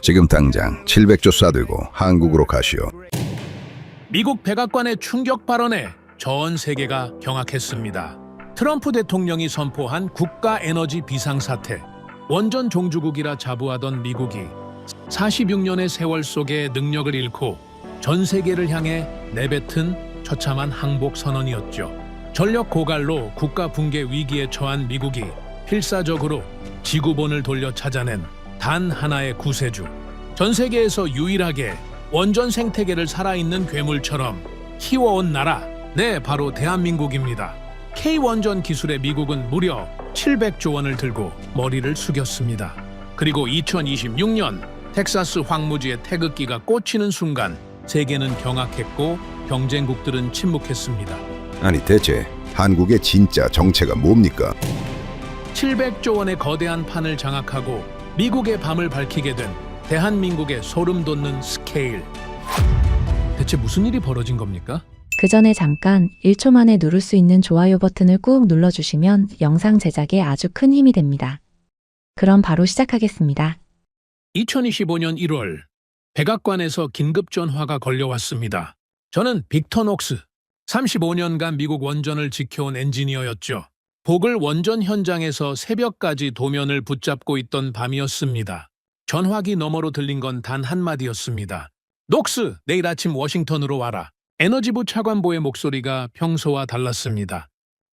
지금 당장 700조 싸들고 한국으로 가시오. 미국 백악관의 충격 발언에 전 세계가 경악했습니다. 트럼프 대통령이 선포한 국가 에너지 비상사태. 원전 종주국이라 자부하던 미국이 46년의 세월 속에 능력을 잃고 전 세계를 향해 내뱉은 처참한 항복 선언이었죠. 전력 고갈로 국가 붕괴 위기에 처한 미국이 필사적으로 지구본을 돌려 찾아낸 단 하나의 구세주. 전 세계에서 유일하게 원전 생태계를 살아있는 괴물처럼 키워온 나라. 네, 바로 대한민국입니다. K원전 기술에 미국은 무려 700조 원을 들고 머리를 숙였습니다. 그리고 2026년 텍사스 황무지의 태극기가 꽂히는 순간 세계는 경악했고 경쟁국들은 침묵했습니다. 아니 대체 한국의 진짜 정체가 뭡니까? 700조 원의 거대한 판을 장악하고 미국의 밤을 밝히게 된 대한민국의 소름 돋는 스케일. 대체 무슨 일이 벌어진 겁니까? 그 전에 잠깐 1초 만에 누를 수 있는 좋아요 버튼을 꾹 눌러주시면 영상 제작에 아주 큰 힘이 됩니다. 그럼 바로 시작하겠습니다. 2025년 1월 백악관에서 긴급 전화가 걸려왔습니다. 저는 빅터 녹스, 35년간 미국 원전을 지켜온 엔지니어였죠. 보글 원전 현장에서 새벽까지 도면을 붙잡고 있던 밤이었습니다. 전화기 너머로 들린 건 단 한마디였습니다. 녹스, 내일 아침 워싱턴으로 와라. 에너지부 차관보의 목소리가 평소와 달랐습니다.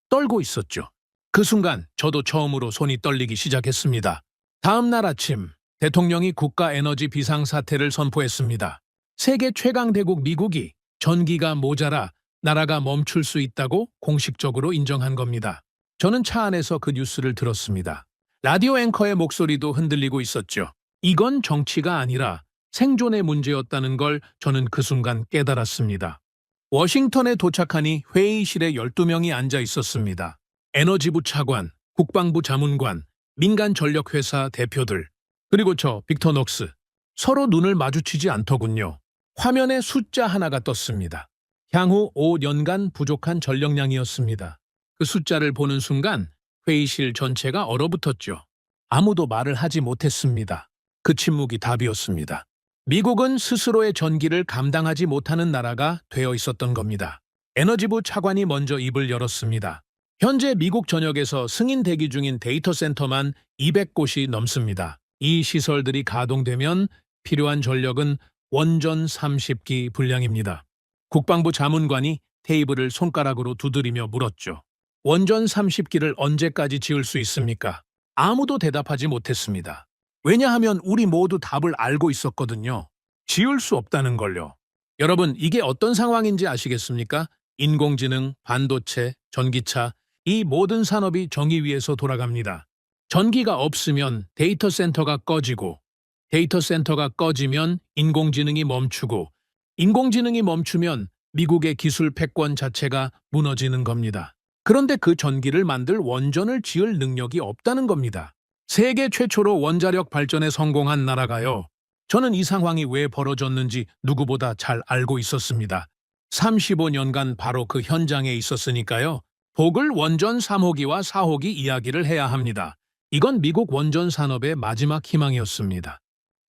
떨고 있었죠. 그 순간 저도 처음으로 손이 떨리기 시작했습니다. 다음 날 아침 대통령이 국가 에너지 비상사태를 선포했습니다. 세계 최강대국 미국이 전기가 모자라 나라가 멈출 수 있다고 공식적으로 인정한 겁니다. 저는 차 안에서 그 뉴스를 들었습니다. 라디오 앵커의 목소리도 흔들리고 있었죠. 이건 정치가 아니라 생존의 문제였다는 걸 저는 그 순간 깨달았습니다. 워싱턴에 도착하니 회의실에 12명이 앉아 있었습니다. 에너지부 차관, 국방부 자문관, 민간 전력회사 대표들, 그리고 저 빅터 녹스. 서로 눈을 마주치지 않더군요. 화면에 숫자 하나가 떴습니다. 향후 5년간 부족한 전력량이었습니다. 그 숫자를 보는 순간 회의실 전체가 얼어붙었죠. 아무도 말을 하지 못했습니다. 그 침묵이 답이었습니다. 미국은 스스로의 전기를 감당하지 못하는 나라가 되어 있었던 겁니다. 에너지부 차관이 먼저 입을 열었습니다. 현재 미국 전역에서 승인 대기 중인 데이터 센터만 200곳이 넘습니다. 이 시설들이 가동되면 필요한 전력은 원전 30기 분량입니다. 국방부 자문관이 테이블을 손가락으로 두드리며 물었죠. 원전 30기를 언제까지 지을 수 있습니까? 아무도 대답하지 못했습니다. 왜냐하면 우리 모두 답을 알고 있었거든요. 지을 수 없다는 걸요. 여러분, 이게 어떤 상황인지 아시겠습니까? 인공지능, 반도체, 전기차, 이 모든 산업이 정의 위에서 돌아갑니다. 전기가 없으면 데이터 센터가 꺼지고, 데이터 센터가 꺼지면 인공지능이 멈추고, 인공지능이 멈추면 미국의 기술 패권 자체가 무너지는 겁니다. 그런데 그 전기를 만들 원전을 지을 능력이 없다는 겁니다. 세계 최초로 원자력 발전에 성공한 나라가요. 저는 이 상황이 왜 벌어졌는지 누구보다 잘 알고 있었습니다. 35년간 바로 그 현장에 있었으니까요. 보글 원전 3호기와 4호기 이야기를 해야 합니다. 이건 미국 원전 산업의 마지막 희망이었습니다.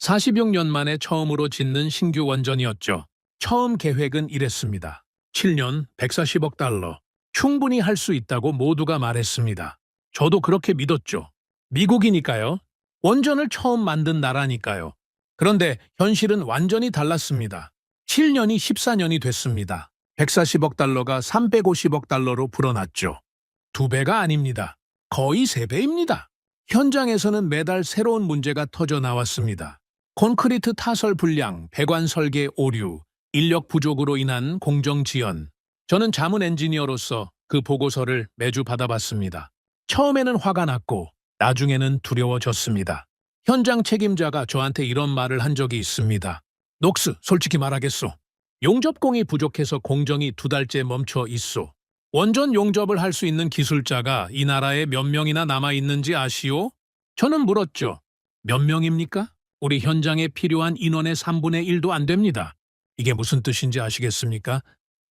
46년 만에 처음으로 짓는 신규 원전이었죠. 처음 계획은 이랬습니다. 7년 140억 달러. 충분히 할 수 있다고 모두가 말했습니다. 저도 그렇게 믿었죠. 미국이니까요. 원전을 처음 만든 나라니까요. 그런데 현실은 완전히 달랐습니다. 7년이 14년이 됐습니다. 140억 달러가 350억 달러로 불어났죠. 2배가 아닙니다. 거의 3배입니다. 현장에서는 매달 새로운 문제가 터져 나왔습니다. 콘크리트 타설 불량, 배관 설계 오류, 인력 부족으로 인한 공정 지연. 저는 자문 엔지니어로서 그 보고서를 매주 받아봤습니다. 처음에는 화가 났고 나중에는 두려워졌습니다. 현장 책임자가 저한테 이런 말을 한 적이 있습니다. 녹스, 솔직히 말하겠소. 용접공이 부족해서 공정이 2달째 멈춰 있소. 원전 용접을 할 수 있는 기술자가 이 나라에 몇 명이나 남아있는지 아시오? 저는 물었죠. 몇 명입니까? 우리 현장에 필요한 인원의 3분의 1도 안 됩니다. 이게 무슨 뜻인지 아시겠습니까?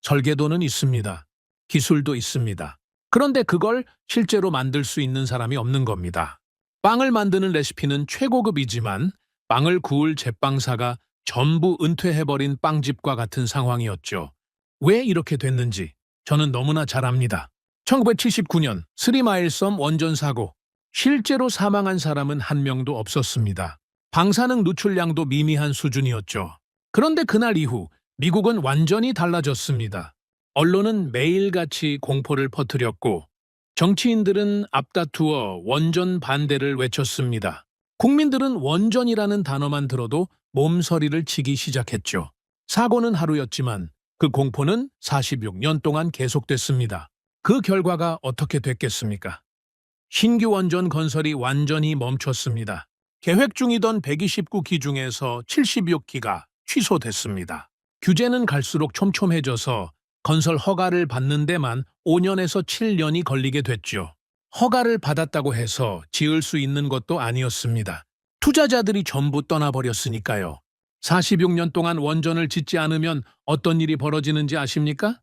설계도는 있습니다. 기술도 있습니다. 그런데 그걸 실제로 만들 수 있는 사람이 없는 겁니다. 빵을 만드는 레시피는 최고급이지만 빵을 구울 제빵사가 전부 은퇴해버린 빵집과 같은 상황이었죠. 왜 이렇게 됐는지 저는 너무나 잘 압니다. 1979년 스리마일섬 원전 사고. 실제로 사망한 사람은 한 명도 없었습니다. 방사능 누출량도 미미한 수준이었죠. 그런데 그날 이후 미국은 완전히 달라졌습니다. 언론은 매일같이 공포를 퍼뜨렸고 정치인들은 앞다투어 원전 반대를 외쳤습니다. 국민들은 원전이라는 단어만 들어도 몸서리를 치기 시작했죠. 사고는 하루였지만 그 공포는 46년 동안 계속됐습니다. 그 결과가 어떻게 됐겠습니까? 신규 원전 건설이 완전히 멈췄습니다. 계획 중이던 129기 중에서 76기가 취소됐습니다. 규제는 갈수록 촘촘해져서 건설 허가를 받는 데만 5년에서 7년이 걸리게 됐죠. 허가를 받았다고 해서 지을 수 있는 것도 아니었습니다. 투자자들이 전부 떠나버렸으니까요. 46년 동안 원전을 짓지 않으면 어떤 일이 벌어지는지 아십니까?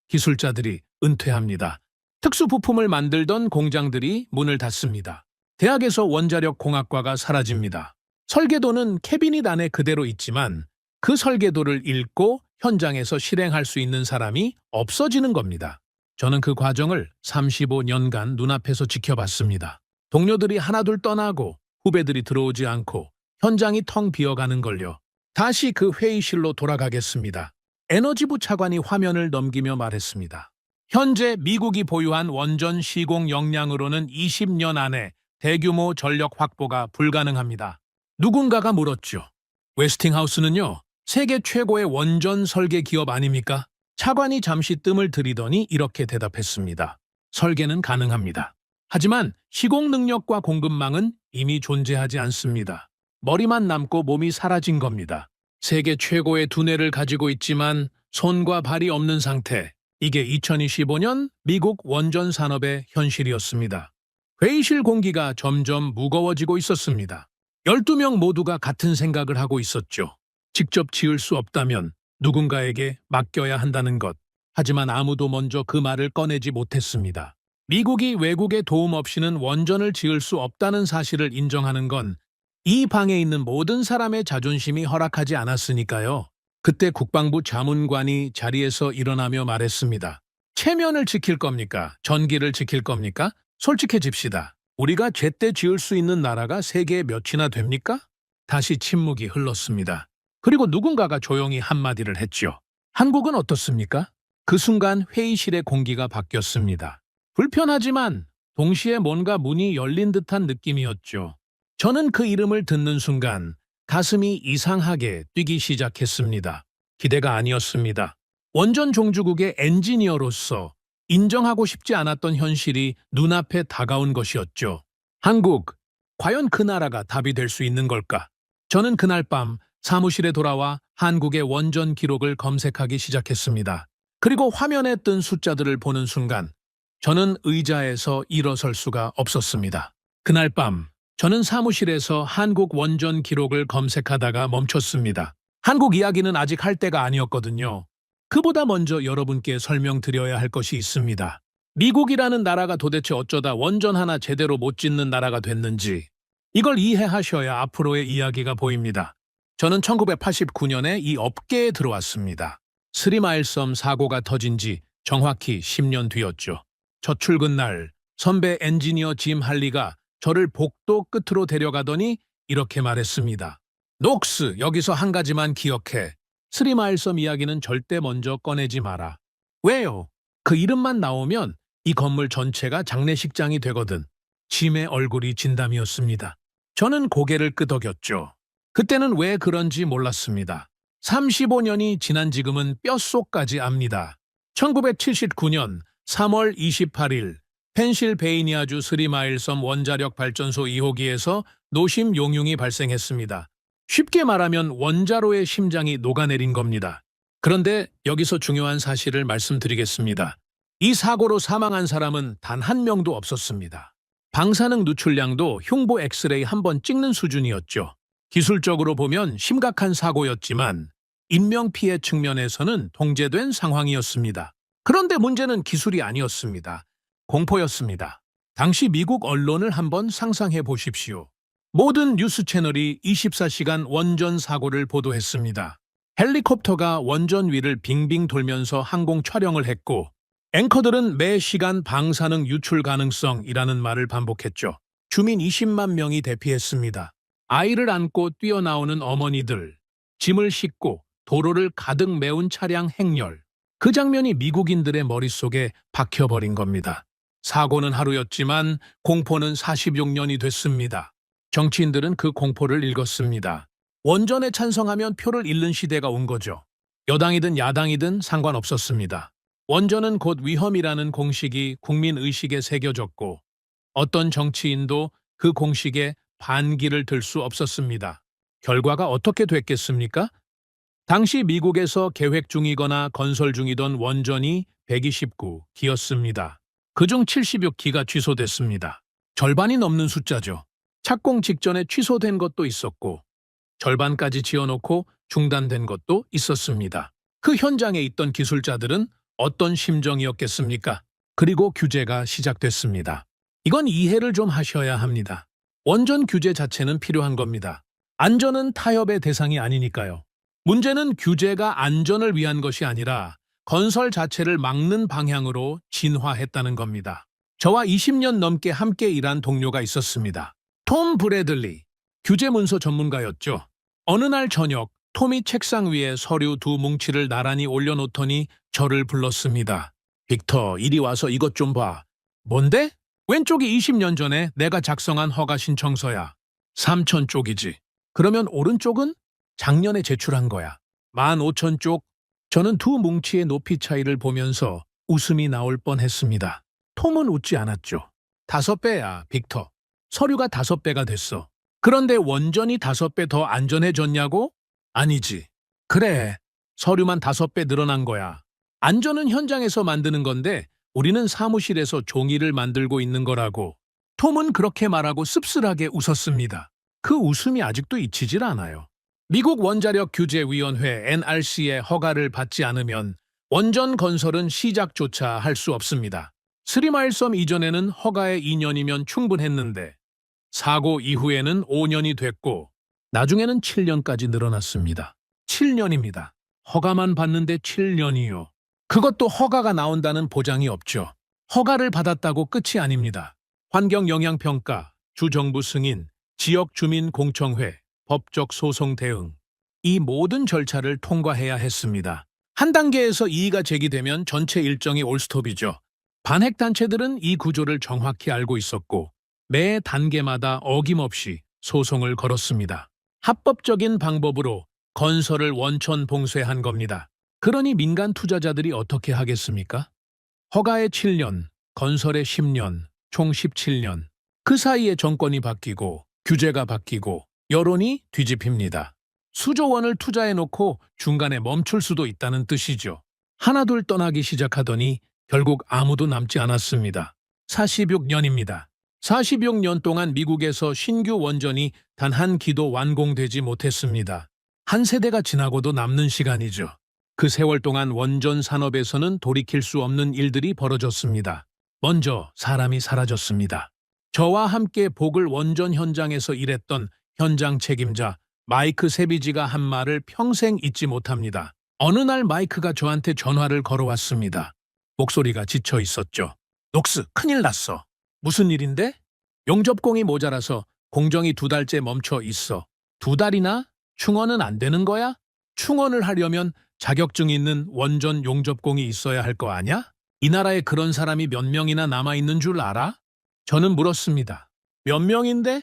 기술자들이 은퇴합니다. 특수 부품을 만들던 공장들이 문을 닫습니다. 대학에서 원자력 공학과가 사라집니다. 설계도는 캐비닛 안에 그대로 있지만 그 설계도를 읽고 현장에서 실행할 수 있는 사람이 없어지는 겁니다. 저는 그 과정을 35년간 눈앞에서 지켜봤습니다. 동료들이 하나둘 떠나고 후배들이 들어오지 않고 현장이 텅 비어가는 걸요. 다시 그 회의실로 돌아가겠습니다. 에너지부 차관이 화면을 넘기며 말했습니다. 현재 미국이 보유한 원전 시공 역량으로는 20년 안에 대규모 전력 확보가 불가능합니다. 누군가가 물었죠. 웨스팅하우스는요, 세계 최고의 원전 설계 기업 아닙니까? 차관이 잠시 뜸을 들이더니 이렇게 대답했습니다. 설계는 가능합니다. 하지만 시공 능력과 공급망은 이미 존재하지 않습니다. 머리만 남고 몸이 사라진 겁니다. 세계 최고의 두뇌를 가지고 있지만 손과 발이 없는 상태. 이게 2025년 미국 원전 산업의 현실이었습니다. 회의실 공기가 점점 무거워지고 있었습니다. 12명 모두가 같은 생각을 하고 있었죠. 직접 지을 수 없다면 누군가에게 맡겨야 한다는 것. 하지만 아무도 먼저 그 말을 꺼내지 못했습니다. 미국이 외국의 도움 없이는 원전을 지을 수 없다는 사실을 인정하는 건 이 방에 있는 모든 사람의 자존심이 허락하지 않았으니까요. 그때 국방부 자문관이 자리에서 일어나며 말했습니다. 체면을 지킬 겁니까? 전기를 지킬 겁니까? 솔직해집시다. 우리가 제때 지을 수 있는 나라가 세계에 몇이나 됩니까? 다시 침묵이 흘렀습니다. 그리고 누군가가 조용히 한마디를 했죠. 한국은 어떻습니까? 그 순간 회의실의 공기가 바뀌었습니다. 불편하지만 동시에 뭔가 문이 열린 듯한 느낌이었죠. 저는 그 이름을 듣는 순간 가슴이 이상하게 뛰기 시작했습니다. 기대가 아니었습니다. 원전 종주국의 엔지니어로서 인정하고 싶지 않았던 현실이 눈앞에 다가온 것이었죠. 한국, 과연 그 나라가 답이 될 수 있는 걸까? 저는 그날 밤 사무실에 돌아와 한국의 원전 기록을 검색하기 시작했습니다. 그리고 화면에 뜬 숫자들을 보는 순간 저는 의자에서 일어설 수가 없었습니다. 그날 밤 저는 사무실에서 한국 원전 기록을 검색하다가 멈췄습니다. 한국 이야기는 아직 할 때가 아니었거든요. 그보다 먼저 여러분께 설명드려야 할 것이 있습니다. 미국이라는 나라가 도대체 어쩌다 원전 하나 제대로 못 짓는 나라가 됐는지 이걸 이해하셔야 앞으로의 이야기가 보입니다. 저는 1989년에 이 업계에 들어왔습니다. 스리마일섬 사고가 터진 지 정확히 10년 뒤였죠. 첫 출근 날 선배 엔지니어 짐 할리가 저를 복도 끝으로 데려가더니 이렇게 말했습니다. 녹스, 여기서 한 가지만 기억해. 스리마일섬 이야기는 절대 먼저 꺼내지 마라. 왜요? 그 이름만 나오면 이 건물 전체가 장례식장이 되거든. 짐의 얼굴이 진담이었습니다. 저는 고개를 끄덕였죠. 그때는 왜 그런지 몰랐습니다. 35년이 지난 지금은 뼛속까지 압니다. 1979년 3월 28일 펜실베이니아주 스리마일섬 원자력 발전소 2호기에서 노심 용융이 발생했습니다. 쉽게 말하면 원자로의 심장이 녹아내린 겁니다. 그런데 여기서 중요한 사실을 말씀드리겠습니다. 이 사고로 사망한 사람은 단 한 명도 없었습니다. 방사능 누출량도 흉부 엑스레이 한 번 찍는 수준이었죠. 기술적으로 보면 심각한 사고였지만 인명피해 측면에서는 통제된 상황이었습니다. 그런데 문제는 기술이 아니었습니다. 공포였습니다. 당시 미국 언론을 한번 상상해 보십시오. 모든 뉴스 채널이 24시간 원전 사고를 보도했습니다. 헬리콥터가 원전 위를 빙빙 돌면서 항공 촬영을 했고 앵커들은 매 시간 방사능 유출 가능성이라는 말을 반복했죠. 주민 20만 명이 대피했습니다. 아이를 안고 뛰어나오는 어머니들, 짐을 싣고 도로를 가득 메운 차량 행렬. 그 장면이 미국인들의 머릿속에 박혀버린 겁니다. 사고는 하루였지만 공포는 46년이 됐습니다. 정치인들은 그 공포를 읽었습니다. 원전에 찬성하면 표를 잃는 시대가 온 거죠. 여당이든 야당이든 상관없었습니다. 원전은 곧 위험이라는 공식이 국민의식에 새겨졌고 어떤 정치인도 그 공식에 반기를 들 수 없었습니다. 결과가 어떻게 됐겠습니까? 당시 미국에서 계획 중이거나 건설 중이던 원전이 129기였습니다. 그중 76기가 취소됐습니다. 절반이 넘는 숫자죠. 착공 직전에 취소된 것도 있었고 절반까지 지어놓고 중단된 것도 있었습니다. 그 현장에 있던 기술자들은 어떤 심정이었겠습니까? 그리고 규제가 시작됐습니다. 이건 이해를 좀 하셔야 합니다. 원전 규제 자체는 필요한 겁니다. 안전은 타협의 대상이 아니니까요. 문제는 규제가 안전을 위한 것이 아니라 건설 자체를 막는 방향으로 진화했다는 겁니다. 저와 20년 넘게 함께 일한 동료가 있었습니다. 톰 브래들리, 규제 문서 전문가였죠. 어느 날 저녁, 톰이 책상 위에 서류 두 뭉치를 나란히 올려놓더니 저를 불렀습니다. 빅터, 이리 와서 이것 좀 봐. 뭔데? 왼쪽이 20년 전에 내가 작성한 허가 신청서야. 3,000쪽이지. 그러면 오른쪽은? 작년에 제출한 거야. 15,000쪽. 저는 두 뭉치의 높이 차이를 보면서 웃음이 나올 뻔했습니다. 톰은 웃지 않았죠. 5배야, 빅터. 서류가 5배가 됐어. 그런데 원전이 5배 더 안전해졌냐고? 아니지. 그래, 서류만 5배 늘어난 거야. 안전은 현장에서 만드는 건데 우리는 사무실에서 종이를 만들고 있는 거라고. 톰은 그렇게 말하고 씁쓸하게 웃었습니다. 그 웃음이 아직도 잊히질 않아요. 미국 원자력 규제위원회 NRC의 허가를 받지 않으면 원전 건설은 시작조차 할 수 없습니다. 스리마일섬 이전에는 허가에 2년이면 충분했는데 사고 이후에는 5년이 됐고 나중에는 7년까지 늘어났습니다. 7년입니다. 허가만 받는데 7년이요. 그것도 허가가 나온다는 보장이 없죠. 허가를 받았다고 끝이 아닙니다. 환경영향평가, 주정부 승인, 지역주민공청회, 법적 소송 대응. 이 모든 절차를 통과해야 했습니다. 한 단계에서 이의가 제기되면 전체 일정이 올스톱이죠. 반핵단체들은 이 구조를 정확히 알고 있었고 매 단계마다 어김없이 소송을 걸었습니다. 합법적인 방법으로 건설을 원천 봉쇄한 겁니다. 그러니 민간 투자자들이 어떻게 하겠습니까? 허가에 7년, 건설에 10년, 총 17년. 그 사이에 정권이 바뀌고 규제가 바뀌고 여론이 뒤집힙니다. 수조 원을 투자해놓고 중간에 멈출 수도 있다는 뜻이죠. 하나둘 떠나기 시작하더니 결국 아무도 남지 않았습니다. 46년입니다. 46년 동안 미국에서 신규 원전이 단 한 기도 완공되지 못했습니다. 한 세대가 지나고도 남는 시간이죠. 그 세월 동안 원전 산업에서는 돌이킬 수 없는 일들이 벌어졌습니다. 먼저 사람이 사라졌습니다. 저와 함께 복을 원전 현장에서 일했던 현장 책임자 마이크 세비지가 한 말을 평생 잊지 못합니다. 어느 날 마이크가 저한테 전화를 걸어왔습니다. 목소리가 지쳐 있었죠. 녹스, 큰일 났어. 무슨 일인데? 용접공이 모자라서 공정이 2달째 멈춰 있어. 2달이나? 충원은 안 되는 거야? 충원을 하려면 자격증 있는 원전 용접공이 있어야 할 거 아냐? 이 나라에 그런 사람이 몇 명이나 남아있는 줄 알아? 저는 물었습니다. 몇 명인데?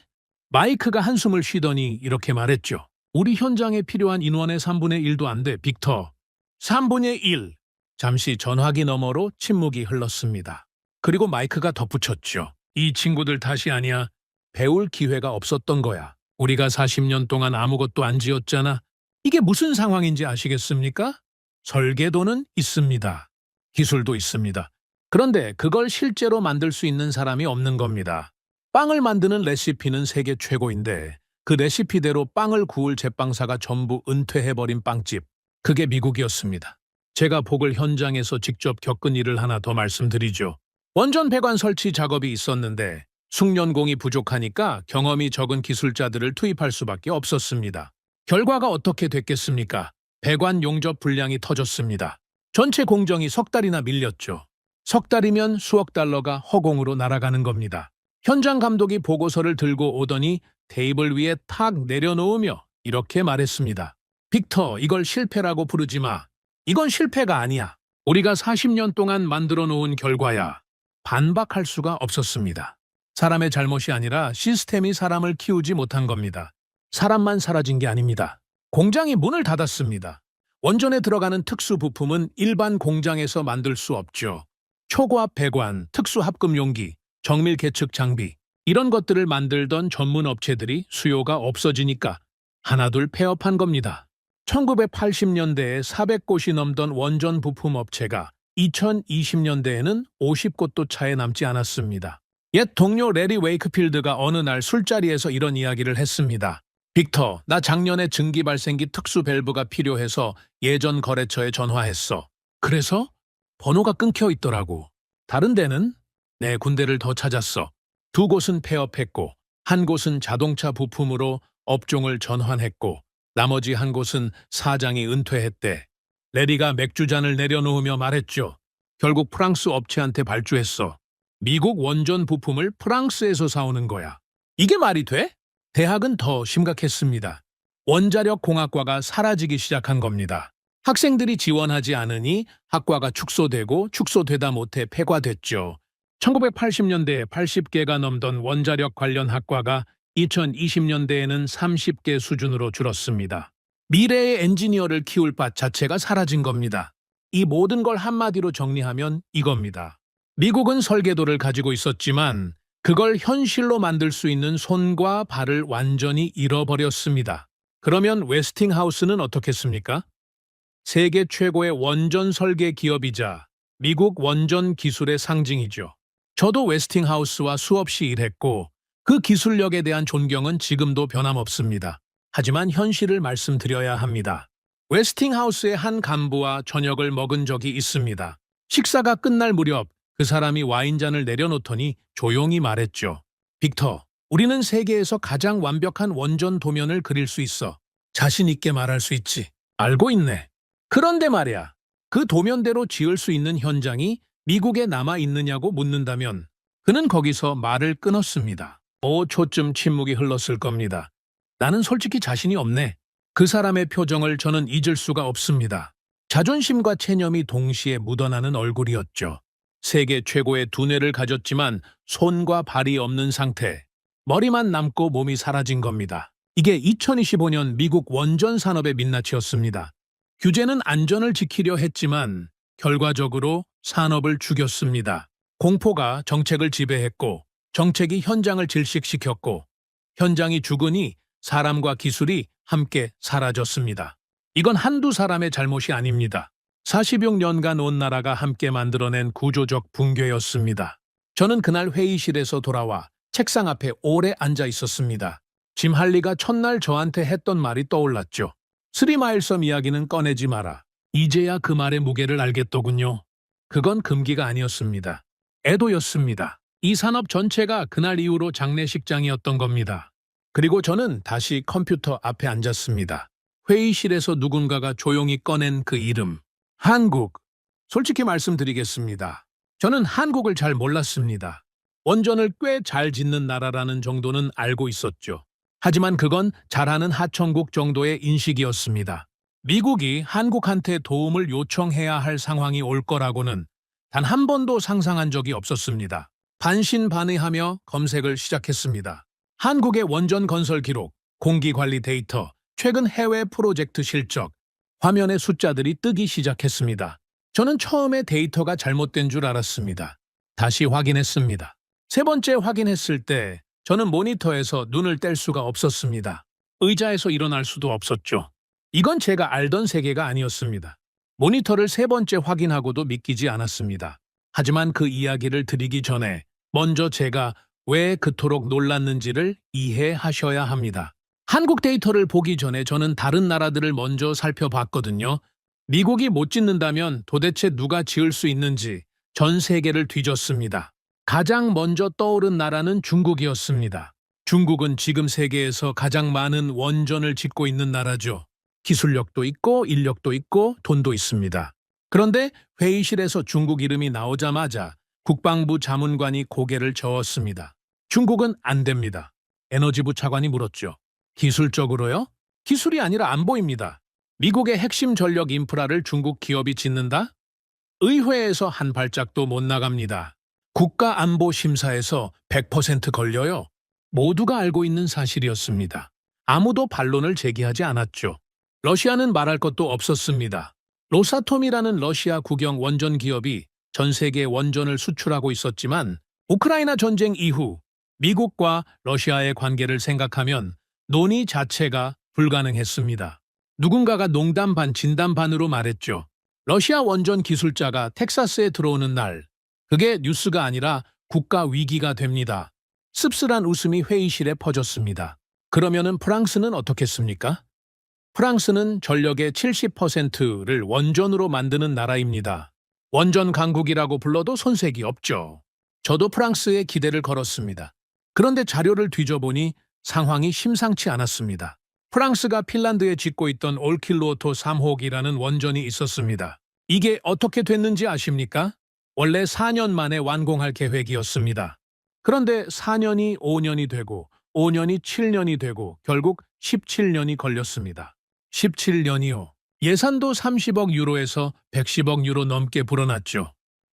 마이크가 한숨을 쉬더니 이렇게 말했죠. 우리 현장에 필요한 인원의 3분의 1도 안 돼, 빅터. 3분의 1. 잠시 전화기 너머로 침묵이 흘렀습니다. 그리고 마이크가 덧붙였죠. 이 친구들 탓이 아니야. 배울 기회가 없었던 거야. 우리가 40년 동안 아무것도 안 지었잖아. 이게 무슨 상황인지 아시겠습니까? 설계도는 있습니다. 기술도 있습니다. 그런데 그걸 실제로 만들 수 있는 사람이 없는 겁니다. 빵을 만드는 레시피는 세계 최고인데 그 레시피대로 빵을 구울 제빵사가 전부 은퇴해버린 빵집. 그게 미국이었습니다. 제가 복을 현장에서 직접 겪은 일을 하나 더 말씀드리죠. 원전 배관 설치 작업이 있었는데 숙련공이 부족하니까 경험이 적은 기술자들을 투입할 수밖에 없었습니다. 결과가 어떻게 됐겠습니까? 배관 용접 불량이 터졌습니다. 전체 공정이 석 달이나 밀렸죠. 석 달이면 수억 달러가 허공으로 날아가는 겁니다. 현장 감독이 보고서를 들고 오더니 테이블 위에 탁 내려놓으며 이렇게 말했습니다. 빅터, 이걸 실패라고 부르지 마. 이건 실패가 아니야. 우리가 40년 동안 만들어 놓은 결과야. 반박할 수가 없었습니다. 사람의 잘못이 아니라 시스템이 사람을 키우지 못한 겁니다. 사람만 사라진 게 아닙니다. 공장이 문을 닫았습니다. 원전에 들어가는 특수 부품은 일반 공장에서 만들 수 없죠. 초고압 배관, 특수 합금 용기, 정밀 계측 장비, 이런 것들을 만들던 전문 업체들이 수요가 없어지니까 하나둘 폐업한 겁니다. 1980년대에 400곳이 넘던 원전 부품 업체가 2020년대에는 50곳도 차에 남지 않았습니다. 옛 동료 레리 웨이크필드가 어느 날 술자리에서 이런 이야기를 했습니다. 빅터, 나 작년에 증기 발생기 특수 밸브가 필요해서 예전 거래처에 전화했어. 그래서 번호가 끊겨 있더라고. 다른 데는 내 군대를 더 찾았어. 두 곳은 폐업했고 한 곳은 자동차 부품으로 업종을 전환했고 나머지 한 곳은 사장이 은퇴했대. 레리가 맥주잔을 내려놓으며 말했죠. 결국 프랑스 업체한테 발주했어. 미국 원전 부품을 프랑스에서 사오는 거야. 이게 말이 돼? 대학은 더 심각했습니다. 원자력 공학과가 사라지기 시작한 겁니다. 학생들이 지원하지 않으니 학과가 축소되고 축소되다 못해 폐과됐죠. 1980년대에 80개가 넘던 원자력 관련 학과가 2020년대에는 30개 수준으로 줄었습니다. 미래의 엔지니어를 키울 밭 자체가 사라진 겁니다. 이 모든 걸 한마디로 정리하면 이겁니다. 미국은 설계도를 가지고 있었지만 그걸 현실로 만들 수 있는 손과 발을 완전히 잃어버렸습니다. 그러면 웨스팅하우스는 어떻겠습니까? 세계 최고의 원전 설계 기업이자 미국 원전 기술의 상징이죠. 저도 웨스팅하우스와 수없이 일했고 그 기술력에 대한 존경은 지금도 변함없습니다. 하지만 현실을 말씀드려야 합니다. 웨스팅하우스의 한 간부와 저녁을 먹은 적이 있습니다. 식사가 끝날 무렵 그 사람이 와인잔을 내려놓더니 조용히 말했죠. 빅터, 우리는 세계에서 가장 완벽한 원전 도면을 그릴 수 있어. 자신 있게 말할 수 있지. 알고 있네. 그런데 말이야, 그 도면대로 지을 수 있는 현장이 미국에 남아 있느냐고 묻는다면 그는 거기서 말을 끊었습니다. 5초쯤 침묵이 흘렀을 겁니다. 나는 솔직히 자신이 없네. 그 사람의 표정을 저는 잊을 수가 없습니다. 자존심과 체념이 동시에 묻어나는 얼굴이었죠. 세계 최고의 두뇌를 가졌지만 손과 발이 없는 상태. 머리만 남고 몸이 사라진 겁니다. 이게 2025년 미국 원전 산업의 민낯이었습니다. 규제는 안전을 지키려 했지만 결과적으로 산업을 죽였습니다. 공포가 정책을 지배했고 정책이 현장을 질식시켰고 현장이 죽으니 사람과 기술이 함께 사라졌습니다. 이건 한두 사람의 잘못이 아닙니다. 46년간 온 나라가 함께 만들어낸 구조적 붕괴였습니다. 저는 그날 회의실에서 돌아와 책상 앞에 오래 앉아 있었습니다. 짐 할리가 첫날 저한테 했던 말이 떠올랐죠. 3마일섬 이야기는 꺼내지 마라. 이제야 그 말의 무게를 알겠더군요. 그건 금기가 아니었습니다. 애도였습니다. 이 산업 전체가 그날 이후로 장례식장이었던 겁니다. 그리고 저는 다시 컴퓨터 앞에 앉았습니다. 회의실에서 누군가가 조용히 꺼낸 그 이름. 한국. 솔직히 말씀드리겠습니다. 저는 한국을 잘 몰랐습니다. 원전을 꽤 잘 짓는 나라라는 정도는 알고 있었죠. 하지만 그건 잘하는 하청국 정도의 인식이었습니다. 미국이 한국한테 도움을 요청해야 할 상황이 올 거라고는 단 한 번도 상상한 적이 없었습니다. 반신반의하며 검색을 시작했습니다. 한국의 원전 건설 기록, 공기관리 데이터, 최근 해외 프로젝트 실적, 화면에 숫자들이 뜨기 시작했습니다. 저는 처음에 데이터가 잘못된 줄 알았습니다. 다시 확인했습니다. 세 번째 확인했을 때 저는 모니터에서 눈을 뗄 수가 없었습니다. 의자에서 일어날 수도 없었죠. 이건 제가 알던 세계가 아니었습니다. 모니터를 세 번째 확인하고도 믿기지 않았습니다. 하지만 그 이야기를 드리기 전에 먼저 제가 왜 그토록 놀랐는지를 이해하셔야 합니다. 한국 데이터를 보기 전에 저는 다른 나라들을 먼저 살펴봤거든요. 미국이 못 짓는다면 도대체 누가 지을 수 있는지 전 세계를 뒤졌습니다. 가장 먼저 떠오른 나라는 중국이었습니다. 중국은 지금 세계에서 가장 많은 원전을 짓고 있는 나라죠. 기술력도 있고 인력도 있고 돈도 있습니다. 그런데 회의실에서 중국 이름이 나오자마자 국방부 자문관이 고개를 저었습니다. 중국은 안 됩니다. 에너지부 차관이 물었죠. 기술적으로요? 기술이 아니라 안보입니다. 미국의 핵심 전력 인프라를 중국 기업이 짓는다? 의회에서 한 발짝도 못 나갑니다. 국가안보심사에서 100% 걸려요. 모두가 알고 있는 사실이었습니다. 아무도 반론을 제기하지 않았죠. 러시아는 말할 것도 없었습니다. 로사톰이라는 러시아 국영 원전 기업이 전 세계에 원전을 수출하고 있었지만 우크라이나 전쟁 이후 미국과 러시아의 관계를 생각하면 논의 자체가 불가능했습니다. 누군가가 농담 반 진담 반으로 말했죠. 러시아 원전 기술자가 텍사스에 들어오는 날, 그게 뉴스가 아니라 국가 위기가 됩니다. 씁쓸한 웃음이 회의실에 퍼졌습니다. 그러면은 프랑스는 어떻겠습니까? 프랑스는 전력의 70%를 원전으로 만드는 나라입니다. 원전 강국이라고 불러도 손색이 없죠. 저도 프랑스에 기대를 걸었습니다. 그런데 자료를 뒤져보니 상황이 심상치 않았습니다. 프랑스가 핀란드에 짓고 있던 올킬루오토 3호기라는 원전이 있었습니다. 이게 어떻게 됐는지 아십니까? 원래 4년 만에 완공할 계획이었습니다. 그런데 4년이 5년이 되고 5년이 7년이 되고 결국 17년이 걸렸습니다. 17년이요. 예산도 30억 유로에서 110억 유로 넘게 불어났죠.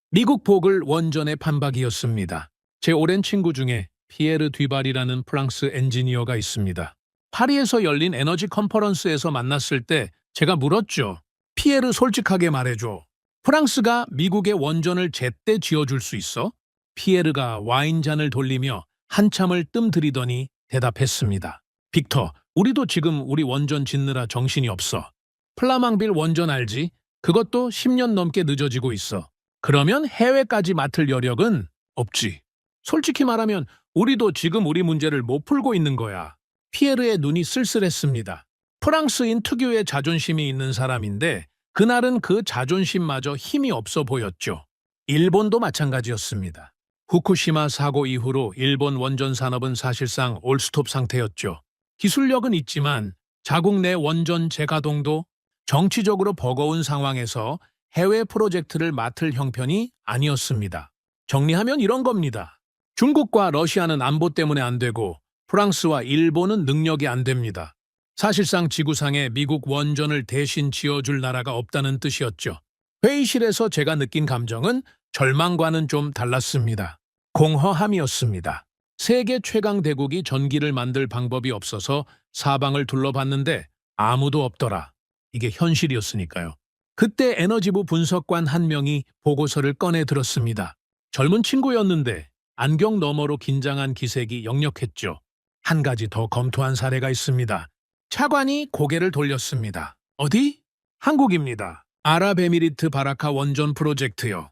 미국 보글 원전의 판박이었습니다. 제 오랜 친구 중에 피에르 뒤발이라는 프랑스 엔지니어가 있습니다. 파리에서 열린 에너지 컨퍼런스에서 만났을 때 제가 물었죠. 피에르 솔직하게 말해줘. 프랑스가 미국의 원전을 제때 지어줄 수 있어? 피에르가 와인잔을 돌리며 한참을 뜸들이더니 대답했습니다. 빅터, 우리도 지금 우리 원전 짓느라 정신이 없어. 플라망빌 원전 알지? 그것도 10년 넘게 늦어지고 있어. 그러면 해외까지 맡을 여력은 없지. 솔직히 말하면 우리도 지금 우리 문제를 못 풀고 있는 거야. 피에르의 눈이 쓸쓸했습니다. 프랑스인 특유의 자존심이 있는 사람인데 그날은 그 자존심마저 힘이 없어 보였죠. 일본도 마찬가지였습니다. 후쿠시마 사고 이후로 일본 원전 산업은 사실상 올스톱 상태였죠. 기술력은 있지만 자국 내 원전 재가동도 정치적으로 버거운 상황에서 해외 프로젝트를 맡을 형편이 아니었습니다. 정리하면 이런 겁니다. 중국과 러시아는 안보 때문에 안 되고 프랑스와 일본은 능력이 안 됩니다. 사실상 지구상에 미국 원전을 대신 지어줄 나라가 없다는 뜻이었죠. 회의실에서 제가 느낀 감정은 절망과는 좀 달랐습니다. 공허함이었습니다. 세계 최강 대국이 전기를 만들 방법이 없어서 사방을 둘러봤는데 아무도 없더라. 이게 현실이었으니까요. 그때 에너지부 분석관 한 명이 보고서를 꺼내 들었습니다. 젊은 친구였는데 안경 너머로 긴장한 기색이 역력했죠. 한 가지 더 검토한 사례가 있습니다. 차관이 고개를 돌렸습니다. 어디? 한국입니다. 아랍에미리트 바라카 원전 프로젝트요.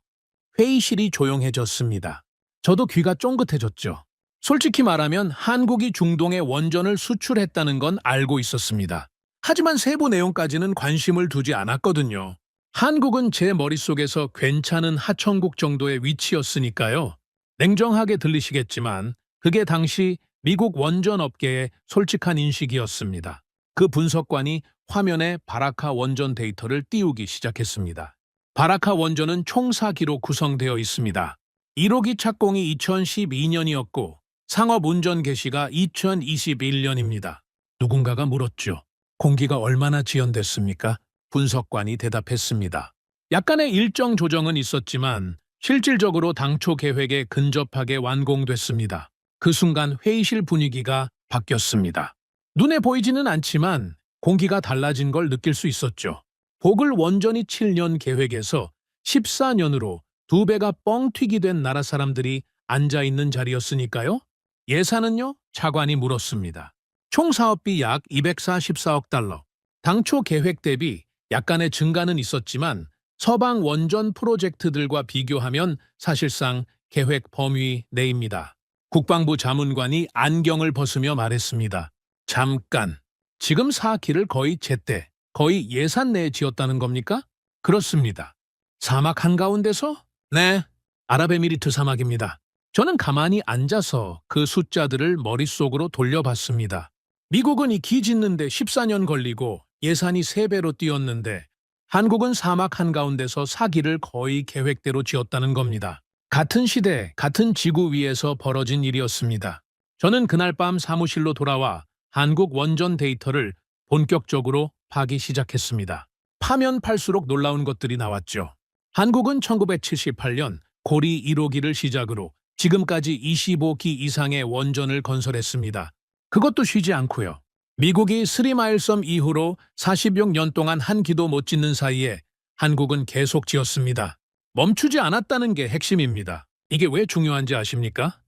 회의실이 조용해졌습니다. 저도 귀가 쫑긋해졌죠. 솔직히 말하면 한국이 중동에 원전을 수출했다는 건 알고 있었습니다. 하지만 세부 내용까지는 관심을 두지 않았거든요. 한국은 제 머릿속에서 괜찮은 하청국 정도의 위치였으니까요. 냉정하게 들리시겠지만 그게 당시 미국 원전 업계의 솔직한 인식이었습니다. 그 분석관이 화면에 바라카 원전 데이터를 띄우기 시작했습니다. 바라카 원전은 총 4기로 구성되어 있습니다. 1호기 착공이 2012년이었고 상업 운전 개시가 2021년입니다. 누군가가 물었죠. 공기가 얼마나 지연됐습니까? 분석관이 대답했습니다. 약간의 일정 조정은 있었지만 실질적으로 당초 계획에 근접하게 완공됐습니다. 그 순간 회의실 분위기가 바뀌었습니다. 눈에 보이지는 않지만 공기가 달라진 걸 느낄 수 있었죠. 보글 원전이 7년 계획에서 14년으로 2배가 뻥튀기 된 나라 사람들이 앉아있는 자리였으니까요. 예산은요? 차관이 물었습니다. 총 사업비 약 244억 달러. 당초 계획 대비 약간의 증가는 있었지만 서방 원전 프로젝트들과 비교하면 사실상 계획 범위 내입니다. 국방부 자문관이 안경을 벗으며 말했습니다. 잠깐, 지금 4기를 거의 제때, 거의 예산 내에 지었다는 겁니까? 그렇습니다. 사막 한가운데서? 네, 아랍에미리트 사막입니다. 저는 가만히 앉아서 그 숫자들을 머릿속으로 돌려봤습니다. 미국은 이 기 짓는데 14년 걸리고 예산이 3배로 뛰었는데 한국은 사막 한가운데서 사기를 거의 계획대로 지었다는 겁니다. 같은 시대, 같은 지구 위에서 벌어진 일이었습니다. 저는 그날 밤 사무실로 돌아와 한국 원전 데이터를 본격적으로 파기 시작했습니다. 파면 팔수록 놀라운 것들이 나왔죠. 한국은 1978년 고리 1호기를 시작으로 지금까지 25기 이상의 원전을 건설했습니다. 그것도 쉬지 않고요. 미국이 스리마일섬 이후로 46년 동안 한 기도 못 짓는 사이에 한국은 계속 지었습니다. 멈추지 않았다는 게 핵심입니다. 이게 왜 중요한지 아십니까?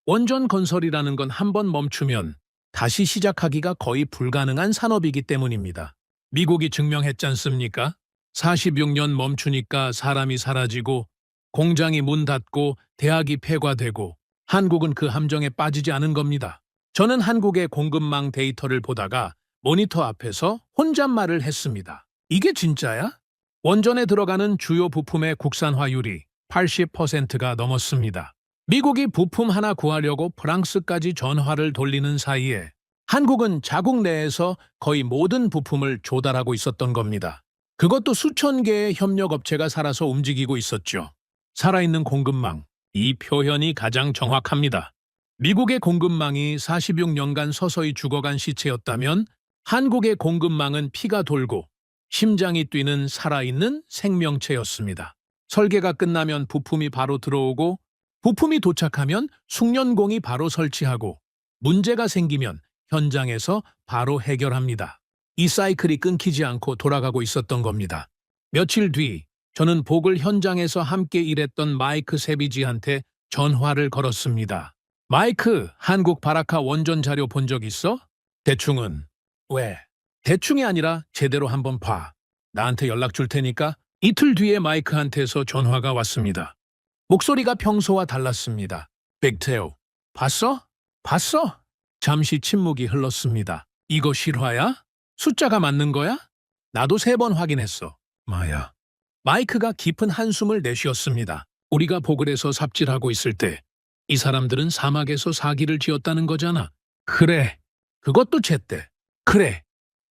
원전 건설이라는 건 한 번 멈추면 다시 시작하기가 거의 불가능한 산업이기 때문입니다. 미국이 증명했지 않습니까? 46년 멈추니까 사람이 사라지고 공장이 문 닫고 대학이 폐과되고 한국은 그 함정에 빠지지 않은 겁니다. 저는 한국의 공급망 데이터를 보다가 모니터 앞에서 혼잣말을 했습니다. 이게 진짜야? 원전에 들어가는 주요 부품의 국산화율이 80%가 넘었습니다. 미국이 부품 하나 구하려고 프랑스까지 전화를 돌리는 사이에 한국은 자국 내에서 거의 모든 부품을 조달하고 있었던 겁니다. 그것도 수천 개의 협력업체가 살아서 움직이고 있었죠. 살아있는 공급망, 이 표현이 가장 정확합니다. 미국의 공급망이 46년간 서서히 죽어간 시체였다면 한국의 공급망은 피가 돌고 심장이 뛰는 살아있는 생명체였습니다. 설계가 끝나면 부품이 바로 들어오고 부품이 도착하면 숙련공이 바로 설치하고 문제가 생기면 현장에서 바로 해결합니다. 이 사이클이 끊기지 않고 돌아가고 있었던 겁니다. 며칠 뒤 저는 복을 현장에서 함께 일했던 마이크 세비지한테 전화를 걸었습니다. 마이크, 한국 바라카 원전 자료 본 적 있어? 대충은. 왜? 대충이 아니라 제대로 한번 봐. 나한테 연락 줄 테니까. 이틀 뒤에 마이크한테서 전화가 왔습니다. 목소리가 평소와 달랐습니다. 빅테오, 봤어? 봤어? 잠시 침묵이 흘렀습니다. 이거 실화야? 숫자가 맞는 거야? 나도 3번 확인했어. 마야. 마이크가 깊은 한숨을 내쉬었습니다. 우리가 보글에서 삽질하고 있을 때 이 사람들은 사막에서 사기를 지었다는 거잖아. 그래. 그것도 제때. 그래.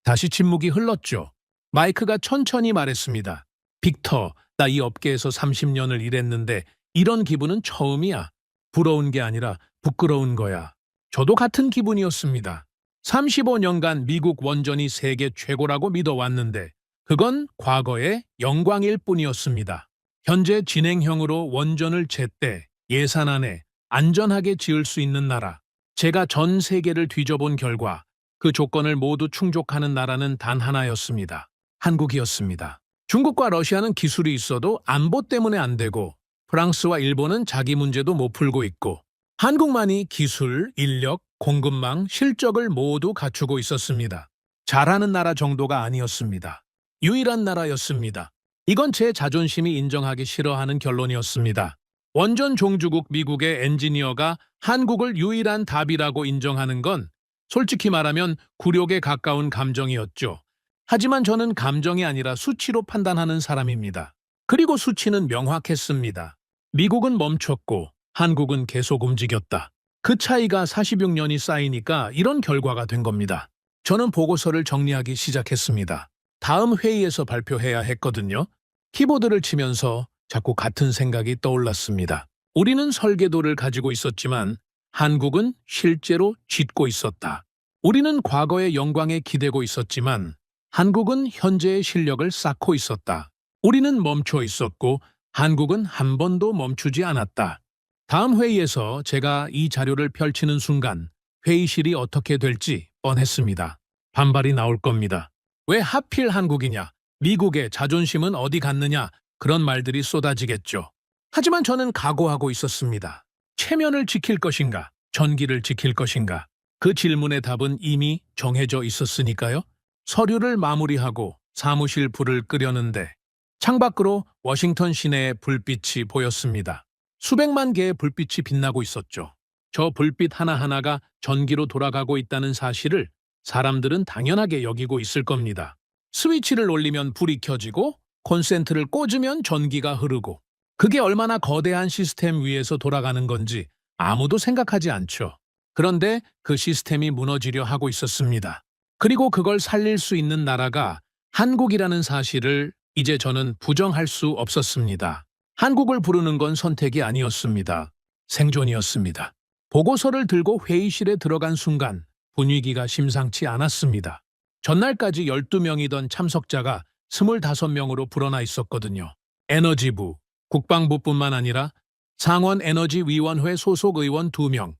다시 침묵이 흘렀죠. 마이크가 천천히 말했습니다. 빅터, 나 이 업계에서 30년을 일했는데 이런 기분은 처음이야. 부러운 게 아니라 부끄러운 거야. 저도 같은 기분이었습니다. 35년간 미국 원전이 세계 최고라고 믿어왔는데 그건 과거의 영광일 뿐이었습니다. 현재 진행형으로 원전을 제때 예산 안에 안전하게 지을 수 있는 나라. 제가 전 세계를 뒤져본 결과 그 조건을 모두 충족하는 나라는 단 하나였습니다. 한국이었습니다. 중국과 러시아는 기술이 있어도 안보 때문에 안 되고 프랑스와 일본은 자기 문제도 못 풀고 있고 한국만이 기술, 인력, 공급망, 실적을 모두 갖추고 있었습니다. 잘하는 나라 정도가 아니었습니다. 유일한 나라였습니다. 이건 제 자존심이 인정하기 싫어하는 결론이었습니다. 원전 종주국 미국의 엔지니어가 한국을 유일한 답이라고 인정하는 건 솔직히 말하면 굴욕에 가까운 감정이었죠. 하지만 저는 감정이 아니라 수치로 판단하는 사람입니다. 그리고 수치는 명확했습니다. 미국은 멈췄고 한국은 계속 움직였다. 그 차이가 46년이 쌓이니까 이런 결과가 된 겁니다. 저는 보고서를 정리하기 시작했습니다. 다음 회의에서 발표해야 했거든요. 키보드를 치면서 자꾸 같은 생각이 떠올랐습니다. 우리는 설계도를 가지고 있었지만 한국은 실제로 짓고 있었다. 우리는 과거의 영광에 기대고 있었지만 한국은 현재의 실력을 쌓고 있었다. 우리는 멈춰 있었고 한국은 한 번도 멈추지 않았다. 다음 회의에서 제가 이 자료를 펼치는 순간 회의실이 어떻게 될지 뻔했습니다. 반발이 나올 겁니다. 왜 하필 한국이냐? 미국의 자존심은 어디 갔느냐? 그런 말들이 쏟아지겠죠. 하지만 저는 각오하고 있었습니다. 체면을 지킬 것인가? 전기를 지킬 것인가? 그 질문의 답은 이미 정해져 있었으니까요. 서류를 마무리하고 사무실 불을 끄려는데 창밖으로 워싱턴 시내의 불빛이 보였습니다. 수백만 개의 불빛이 빛나고 있었죠. 저 불빛 하나하나가 전기로 돌아가고 있다는 사실을 사람들은 당연하게 여기고 있을 겁니다. 스위치를 올리면 불이 켜지고 콘센트를 꽂으면 전기가 흐르고 그게 얼마나 거대한 시스템 위에서 돌아가는 건지 아무도 생각하지 않죠. 그런데 그 시스템이 무너지려 하고 있었습니다. 그리고 그걸 살릴 수 있는 나라가 한국이라는 사실을 이제 저는 부정할 수 없었습니다. 한국을 부르는 건 선택이 아니었습니다. 생존이었습니다. 보고서를 들고 회의실에 들어간 순간 분위기가 심상치 않았습니다. 전날까지 12명이던 참석자가 25명으로 불어나 있었거든요. 에너지부, 국방부뿐만 아니라 상원에너지위원회 소속 의원 2명,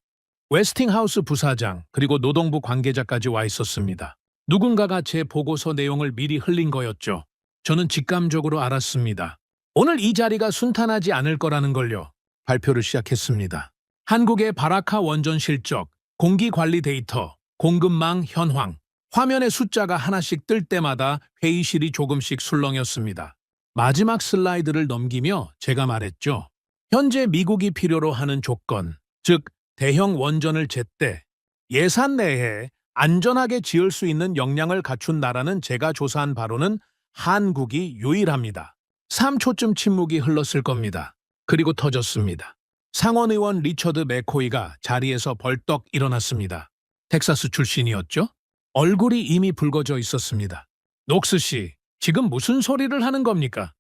웨스팅하우스 부사장, 그리고 노동부 관계자까지 와 있었습니다. 누군가가 제 보고서 내용을 미리 흘린 거였죠. 저는 직감적으로 알았습니다. 오늘 이 자리가 순탄하지 않을 거라는 걸요. 발표를 시작했습니다. 한국의 바라카 원전 실적, 공기관리 데이터, 공급망 현황, 화면에 숫자가 하나씩 뜰 때마다 회의실이 조금씩 술렁였습니다. 마지막 슬라이드를 넘기며 제가 말했죠. 현재 미국이 필요로 하는 조건, 즉 대형 원전을 제때 예산 내에 안전하게 지을 수 있는 역량을 갖춘 나라는 제가 조사한 바로는 한국이 유일합니다. 3초쯤 침묵이 흘렀을 겁니다. 그리고 터졌습니다. 상원의원 리처드 맥코이가 자리에서 벌떡 일어났습니다. 텍사스 출신이었죠? 얼굴이 이미 붉어져 있었습니다. 녹스 씨, 지금 무슨 소리를 하는 겁니까?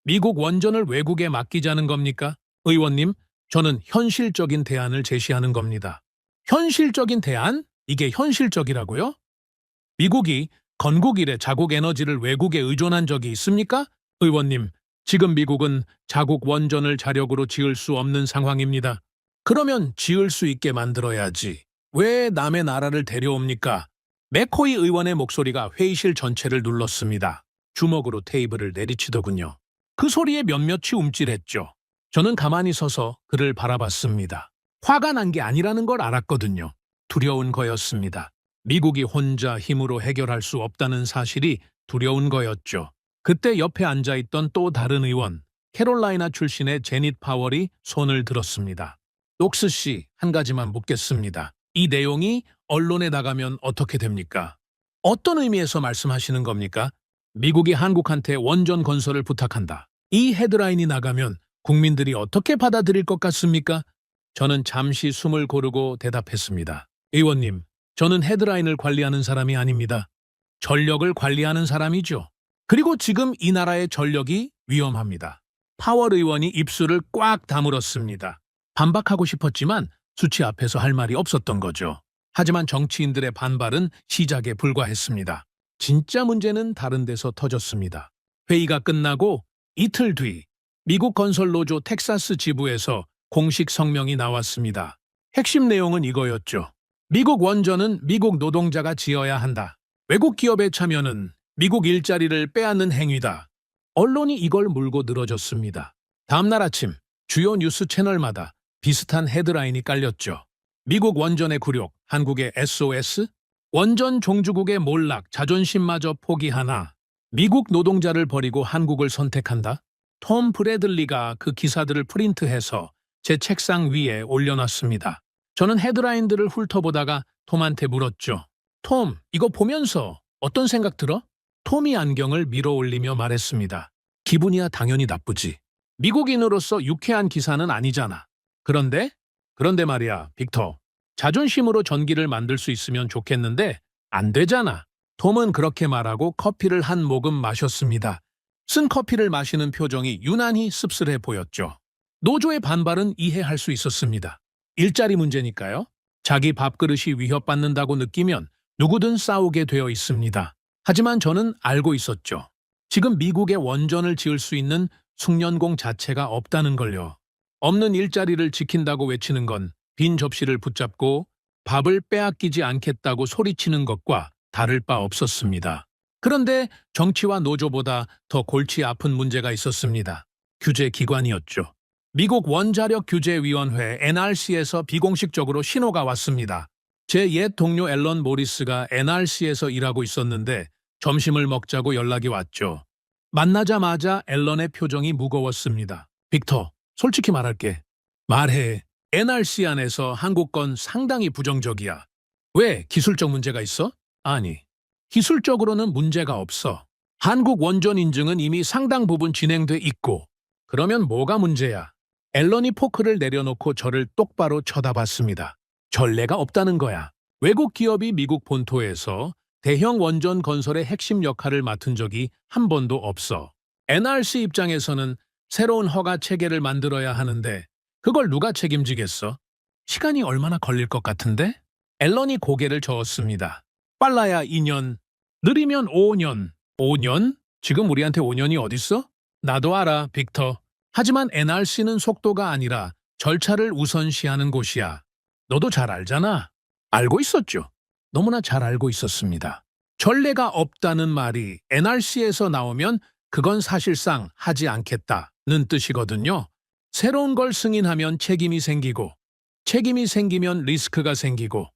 미국 원전을 외국에 맡기자는 겁니까? 의원님, 저는 현실적인 대안을 제시하는 겁니다. 현실적인 대안? 이게 현실적이라고요? 미국이 건국 이래 자국 에너지를 외국에 의존한 적이 있습니까? 의원님, 지금 미국은 자국 원전을 자력으로 지을 수 없는 상황입니다. 그러면 지을 수 있게 만들어야지. 왜 남의 나라를 데려옵니까? 맥코이 의원의 목소리가 회의실 전체를 눌렀습니다. 주먹으로 테이블을 내리치더군요. 그 소리에 몇몇이 움찔했죠. 저는 가만히 서서 그를 바라봤습니다. 화가 난 게 아니라는 걸 알았거든요. 두려운 거였습니다. 미국이 혼자 힘으로 해결할 수 없다는 사실이 두려운 거였죠. 그때 옆에 앉아있던 또 다른 의원, 캐롤라이나 출신의 제닛 파월이 손을 들었습니다. 녹스 씨, 한 가지만 묻겠습니다. 이 내용이 언론에 나가면 어떻게 됩니까? 어떤 의미에서 말씀하시는 겁니까? 미국이 한국한테 원전 건설을 부탁한다. 이 헤드라인이 나가면 국민들이 어떻게 받아들일 것 같습니까? 저는 잠시 숨을 고르고 대답했습니다. 의원님, 저는 헤드라인을 관리하는 사람이 아닙니다. 전력을 관리하는 사람이죠. 그리고 지금 이 나라의 전력이 위험합니다. 파월 의원이 입술을 꽉 다물었습니다. 반박하고 싶었지만 수치 앞에서 할 말이 없었던 거죠. 하지만 정치인들의 반발은 시작에 불과했습니다. 진짜 문제는 다른 데서 터졌습니다. 회의가 끝나고 이틀 뒤 미국 건설노조 텍사스 지부에서 공식 성명이 나왔습니다. 핵심 내용은 이거였죠. 미국 원전은 미국 노동자가 지어야 한다. 외국 기업의 참여는 미국 일자리를 빼앗는 행위다. 언론이 이걸 물고 늘어졌습니다. 다음날 아침 주요 뉴스 채널마다 비슷한 헤드라인이 깔렸죠. 미국 원전의 굴욕, 한국의 SOS, 원전 종주국의 몰락, 자존심마저 포기하나, 미국 노동자를 버리고 한국을 선택한다. 톰 브래들리가 그 기사들을 프린트해서 제 책상 위에 올려놨습니다. 저는 헤드라인들을 훑어보다가 톰한테 물었죠. 톰, 이거 보면서 어떤 생각 들어? 톰이 안경을 밀어올리며 말했습니다. 기분이야 당연히 나쁘지. 미국인으로서 유쾌한 기사는 아니잖아. 그런데 말이야, 빅터. 자존심으로 전기를 만들 수 있으면 좋겠는데 안 되잖아. 톰은 그렇게 말하고 커피를 한 모금 마셨습니다. 쓴 커피를 마시는 표정이 유난히 씁쓸해 보였죠. 노조의 반발은 이해할 수 있었습니다. 일자리 문제니까요. 자기 밥그릇이 위협받는다고 느끼면 누구든 싸우게 되어 있습니다. 하지만 저는 알고 있었죠. 지금 미국의 원전을 지을 수 있는 숙련공 자체가 없다는 걸요. 없는 일자리를 지킨다고 외치는 건 빈 접시를 붙잡고 밥을 빼앗기지 않겠다고 소리치는 것과 다를 바 없었습니다. 그런데 정치와 노조보다 더 골치 아픈 문제가 있었습니다. 규제 기관이었죠. 미국 원자력규제위원회 NRC에서 비공식적으로 신호가 왔습니다. 제 옛 동료 앨런 모리스가 NRC에서 일하고 있었는데 점심을 먹자고 연락이 왔죠. 만나자마자 앨런의 표정이 무거웠습니다. 빅터, 솔직히 말할게. 말해. NRC 안에서 한국 건 상당히 부정적이야. 왜? 기술적 문제가 있어? 아니, 기술적으로는 문제가 없어. 한국 원전 인증은 이미 상당 부분 진행돼 있고. 그러면 뭐가 문제야? 앨런이 포크를 내려놓고 저를 똑바로 쳐다봤습니다. 전례가 없다는 거야. 외국 기업이 미국 본토에서 대형 원전 건설의 핵심 역할을 맡은 적이 한 번도 없어. NRC 입장에서는 새로운 허가 체계를 만들어야 하는데 그걸 누가 책임지겠어? 시간이 얼마나 걸릴 것 같은데? 앨런이 고개를 저었습니다. 빨라야 2년, 느리면 5년. 5년? 지금 우리한테 5년이 어딨어? 나도 알아, 빅터. 하지만 NRC는 속도가 아니라 절차를 우선시하는 곳이야. 너도 잘 알잖아. 알고 있었죠. 너무나 잘 알고 있었습니다. 전례가 없다는 말이 NRC에서 나오면 그건 사실상 하지 않겠다는 뜻이거든요. 새로운 걸 승인하면 책임이 생기고, 책임이 생기면 리스크가 생기고,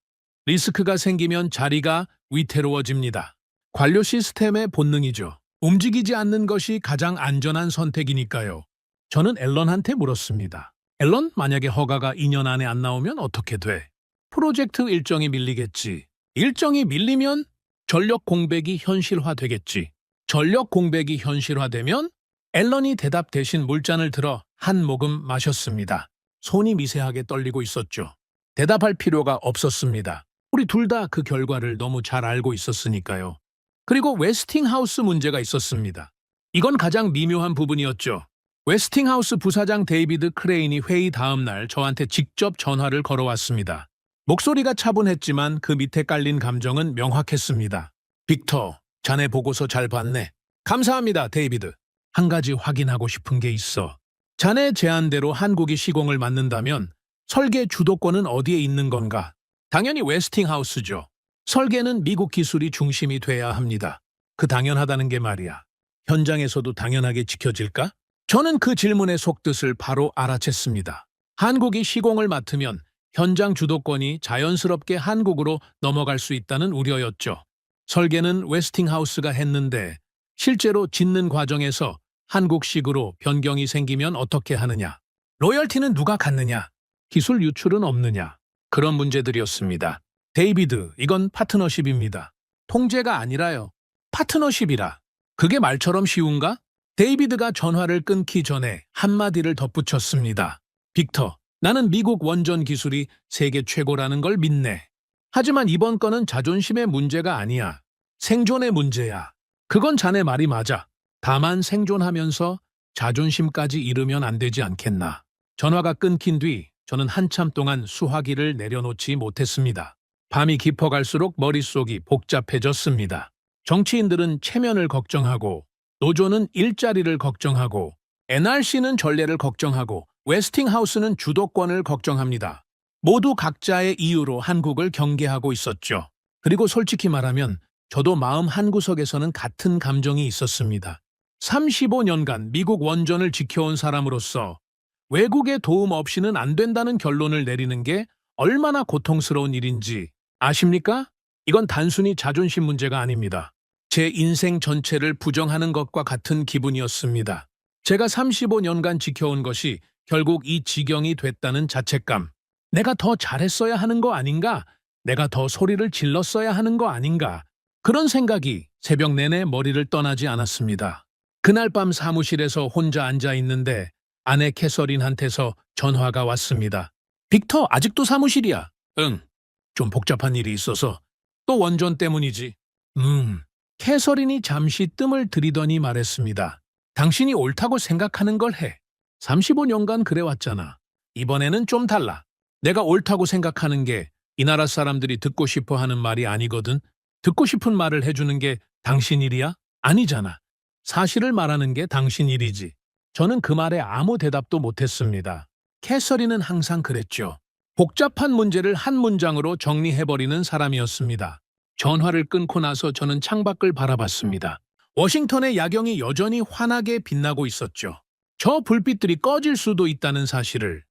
리스크가 생기면 자리가 위태로워집니다. 관료 시스템의 본능이죠. 움직이지 않는 것이 가장 안전한 선택이니까요. 저는 앨런한테 물었습니다. 앨런, 만약에 허가가 2년 안에 안 나오면 어떻게 돼? 프로젝트 일정이 밀리겠지. 일정이 밀리면 전력 공백이 현실화되겠지. 전력 공백이 현실화되면 앨런이 대답 대신 물잔을 들어 한 모금 마셨습니다. 손이 미세하게 떨리고 있었죠. 대답할 필요가 없었습니다. 우리 둘 다 그 결과를 너무 잘 알고 있었으니까요. 그리고 웨스팅하우스 문제가 있었습니다. 이건 가장 미묘한 부분이었죠. 웨스팅하우스 부사장 데이비드 크레인이 회의 다음 날 저한테 직접 전화를 걸어왔습니다. 목소리가 차분했지만 그 밑에 깔린 감정은 명확했습니다. 빅터, 자네 보고서 잘 봤네. 감사합니다, 데이비드. 한 가지 확인하고 싶은 게 있어. 자네 제안대로 한국이 시공을 맡는다면 설계 주도권은 어디에 있는 건가? 당연히 웨스팅하우스죠. 설계는 미국 기술이 중심이 돼야 합니다. 그 당연하다는 게 말이야. 현장에서도 당연하게 지켜질까? 저는 그 질문의 속뜻을 바로 알아챘습니다. 한국이 시공을 맡으면 현장 주도권이 자연스럽게 한국으로 넘어갈 수 있다는 우려였죠. 설계는 웨스팅하우스가 했는데 실제로 짓는 과정에서 한국식으로 변경이 생기면 어떻게 하느냐? 로열티는 누가 갖느냐? 기술 유출은 없느냐? 그런 문제들이었습니다. 데이비드, 이건 파트너십입니다. 통제가 아니라요. 파트너십이라. 그게 말처럼 쉬운가? 데이비드가 전화를 끊기 전에 한마디를 덧붙였습니다. 빅터, 나는 미국 원전 기술이 세계 최고라는 걸 믿네. 하지만 이번 건은 자존심의 문제가 아니야. 생존의 문제야. 그건 자네 말이 맞아. 다만 생존하면서 자존심까지 잃으면 안 되지 않겠나. 전화가 끊긴 뒤 저는 한참 동안 수화기를 내려놓지 못했습니다. 밤이 깊어갈수록 머릿속이 복잡해졌습니다. 정치인들은 체면을 걱정하고, 노조는 일자리를 걱정하고, NRC는 전례를 걱정하고, 웨스팅하우스는 주도권을 걱정합니다. 모두 각자의 이유로 한국을 경계하고 있었죠. 그리고 솔직히 말하면 저도 마음 한구석에서는 같은 감정이 있었습니다. 35년간 미국 원전을 지켜온 사람으로서 외국의 도움 없이는 안 된다는 결론을 내리는 게 얼마나 고통스러운 일인지 아십니까? 이건 단순히 자존심 문제가 아닙니다. 제 인생 전체를 부정하는 것과 같은 기분이었습니다. 제가 35년간 지켜온 것이 결국 이 지경이 됐다는 자책감. 내가 더 잘했어야 하는 거 아닌가? 내가 더 소리를 질렀어야 하는 거 아닌가? 그런 생각이 새벽 내내 머리를 떠나지 않았습니다. 그날 밤 사무실에서 혼자 앉아 있는데 아내 캐서린한테서 전화가 왔습니다. 빅터, 아직도 사무실이야? 응. 좀 복잡한 일이 있어서. 또 원전 때문이지. 캐서린이 잠시 뜸을 들이더니 말했습니다. 당신이 옳다고 생각하는 걸 해. 35년간 그래왔잖아. 이번에는 좀 달라. 내가 옳다고 생각하는 게 이 나라 사람들이 듣고 싶어 하는 말이 아니거든. 듣고 싶은 말을 해주는 게 당신 일이야? 아니잖아. 사실을 말하는 게 당신 일이지. 저는 그 말에 아무 대답도 못했습니다. 캐서린은 항상 그랬죠. 복잡한 문제를 한 문장으로 정리해버리는 사람이었습니다. 전화를 끊고 나서 저는 창밖을 바라봤습니다. 워싱턴의 야경이 여전히 환하게 빛나고 있었죠. 저 불빛들이 꺼질 수도 있다는 사실을,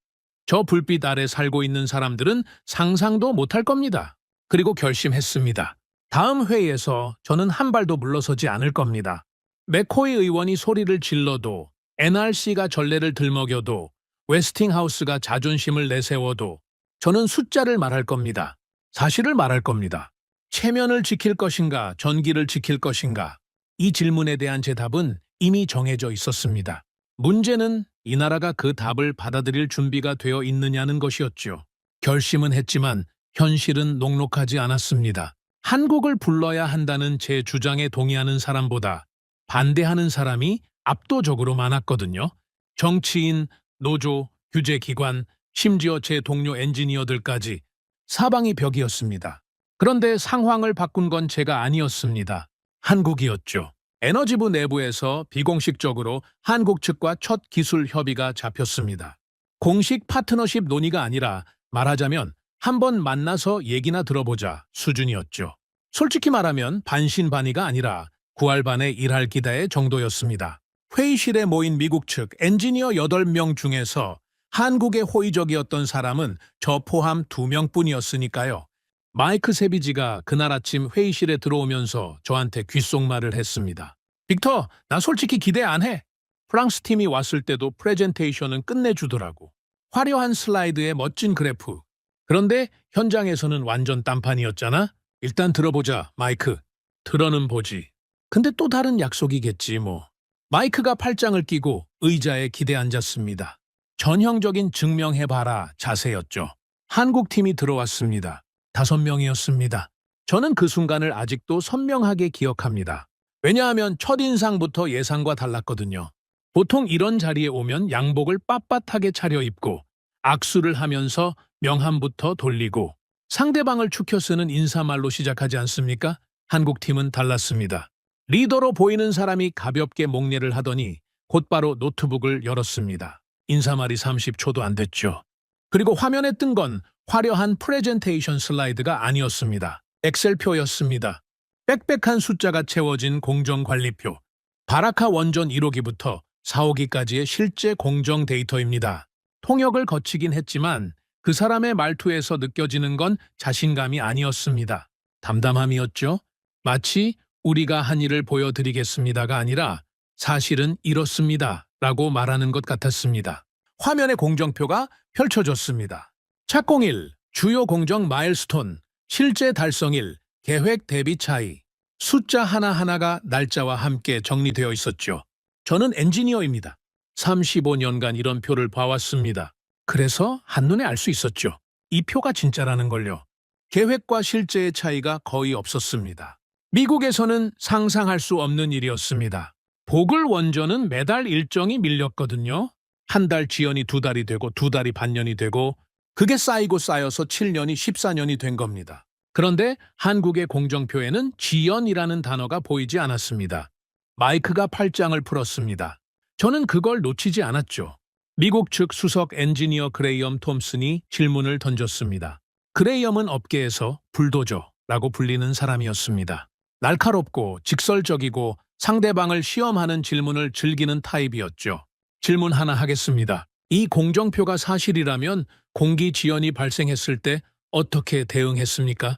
저 불빛 아래 살고 있는 사람들은 상상도 못할 겁니다. 그리고 결심했습니다. 다음 회의에서 저는 한 발도 물러서지 않을 겁니다. 맥코이 의원이 소리를 질러도, NRC가 전례를 들먹여도, 웨스팅하우스가 자존심을 내세워도 저는 숫자를 말할 겁니다. 사실을 말할 겁니다. 체면을 지킬 것인가, 전기를 지킬 것인가? 이 질문에 대한 제 답은 이미 정해져 있었습니다. 문제는 이 나라가 그 답을 받아들일 준비가 되어 있느냐는 것이었죠. 결심은 했지만 현실은 녹록하지 않았습니다. 한국을 불러야 한다는 제 주장에 동의하는 사람보다 반대하는 사람이 압도적으로 많았거든요. 정치인, 노조, 규제기관, 심지어 제 동료 엔지니어들까지 사방이 벽이었습니다. 그런데 상황을 바꾼 건 제가 아니었습니다. 한국이었죠. 에너지부 내부에서 비공식적으로 한국 측과 첫 기술 협의가 잡혔습니다. 공식 파트너십 논의가 아니라 말하자면 한번 만나서 얘기나 들어보자 수준이었죠. 솔직히 말하면 반신반의가 아니라 구할반의 일할 기다의 정도였습니다. 회의실에 모인 미국 측 엔지니어 8명 중에서 한국에 호의적이었던 사람은 저 포함 2명뿐이었으니까요. 마이크 세비지가 그날 아침 회의실에 들어오면서 저한테 귓속말을 했습니다. 빅터, 나 솔직히 기대 안 해. 프랑스 팀이 왔을 때도 프레젠테이션은 끝내주더라고. 화려한 슬라이드에 멋진 그래프. 그런데 현장에서는 완전 딴판이었잖아? 일단 들어보자, 마이크. 들어는 보지. 근데 또 다른 약속이겠지, 뭐. 마이크가 팔짱을 끼고 의자에 기대 앉았습니다. 전형적인 증명해봐라 자세였죠. 한국 팀이 들어왔습니다. 5명이었습니다. 저는 그 순간을 아직도 선명하게 기억합니다. 왜냐하면 첫인상부터 예상과 달랐거든요. 보통 이런 자리에 오면 양복을 빳빳하게 차려입고 악수를 하면서 명함부터 돌리고 상대방을 추켜 쓰는 인사말로 시작하지 않습니까? 한국팀은 달랐습니다. 리더로 보이는 사람이 가볍게 목례를 하더니 곧바로 노트북을 열었습니다. 인사말이 30초도 안 됐죠. 그리고 화면에 뜬 건 화려한 프레젠테이션 슬라이드가 아니었습니다. 엑셀표였습니다. 빽빽한 숫자가 채워진 공정관리표. 바라카 원전 1호기부터 4호기까지의 실제 공정 데이터입니다. 통역을 거치긴 했지만 그 사람의 말투에서 느껴지는 건 자신감이 아니었습니다. 담담함이었죠. 마치 우리가 한 일을 보여드리겠습니다가 아니라 사실은 이렇습니다 라고 말하는 것 같았습니다. 화면에 공정표가 펼쳐졌습니다. 착공일, 주요 공정 마일스톤, 실제 달성일, 계획 대비 차이. 숫자 하나하나가 날짜와 함께 정리되어 있었죠. 저는 엔지니어입니다. 35년간 이런 표를 봐왔습니다. 그래서 한눈에 알 수 있었죠. 이 표가 진짜라는 걸요. 계획과 실제의 차이가 거의 없었습니다. 미국에서는 상상할 수 없는 일이었습니다. 보글 원전은 매달 일정이 밀렸거든요. 한 달 지연이 2달이 되고 2달이 반년이 되고 그게 쌓이고 쌓여서 7년이 14년이 된 겁니다. 그런데 한국의 공정표에는 지연이라는 단어가 보이지 않았습니다. 마이크가 팔짱을 풀었습니다. 저는 그걸 놓치지 않았죠. 미국 측 수석 엔지니어 그레이엄 톰슨이 질문을 던졌습니다. 그레이엄은 업계에서 불도저라고 불리는 사람이었습니다. 날카롭고 직설적이고 상대방을 시험하는 질문을 즐기는 타입이었죠. 질문 하나 하겠습니다. 이 공정표가 사실이라면 공기 지연이 발생했을 때 어떻게 대응했습니까?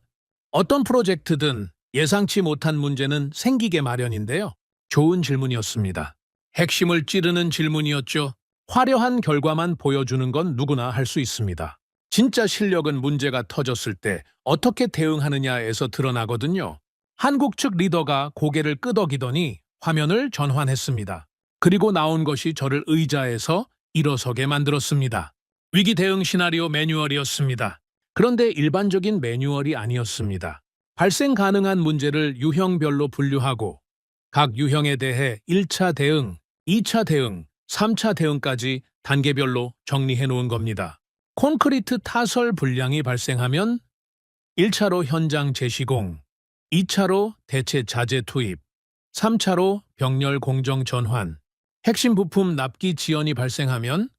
어떤 프로젝트든 예상치 못한 문제는 생기게 마련인데요. 좋은 질문이었습니다. 핵심을 찌르는 질문이었죠. 화려한 결과만 보여주는 건 누구나 할 수 있습니다. 진짜 실력은 문제가 터졌을 때 어떻게 대응하느냐에서 드러나거든요. 한국 측 리더가 고개를 끄덕이더니 화면을 전환했습니다. 그리고 나온 것이 저를 의자에서 일어서게 만들었습니다. 위기 대응 시나리오 매뉴얼이었습니다. 그런데 일반적인 매뉴얼이 아니었습니다. 발생 가능한 문제를 유형별로 분류하고 각 유형에 대해 1차 대응, 2차 대응, 3차 대응까지 단계별로 정리해 놓은 겁니다. 콘크리트 타설 불량이 발생하면 1차로 현장 재시공, 2차로 대체 자재 투입, 3차로 병렬 공정 전환, 핵심 부품 납기 지연이 발생하면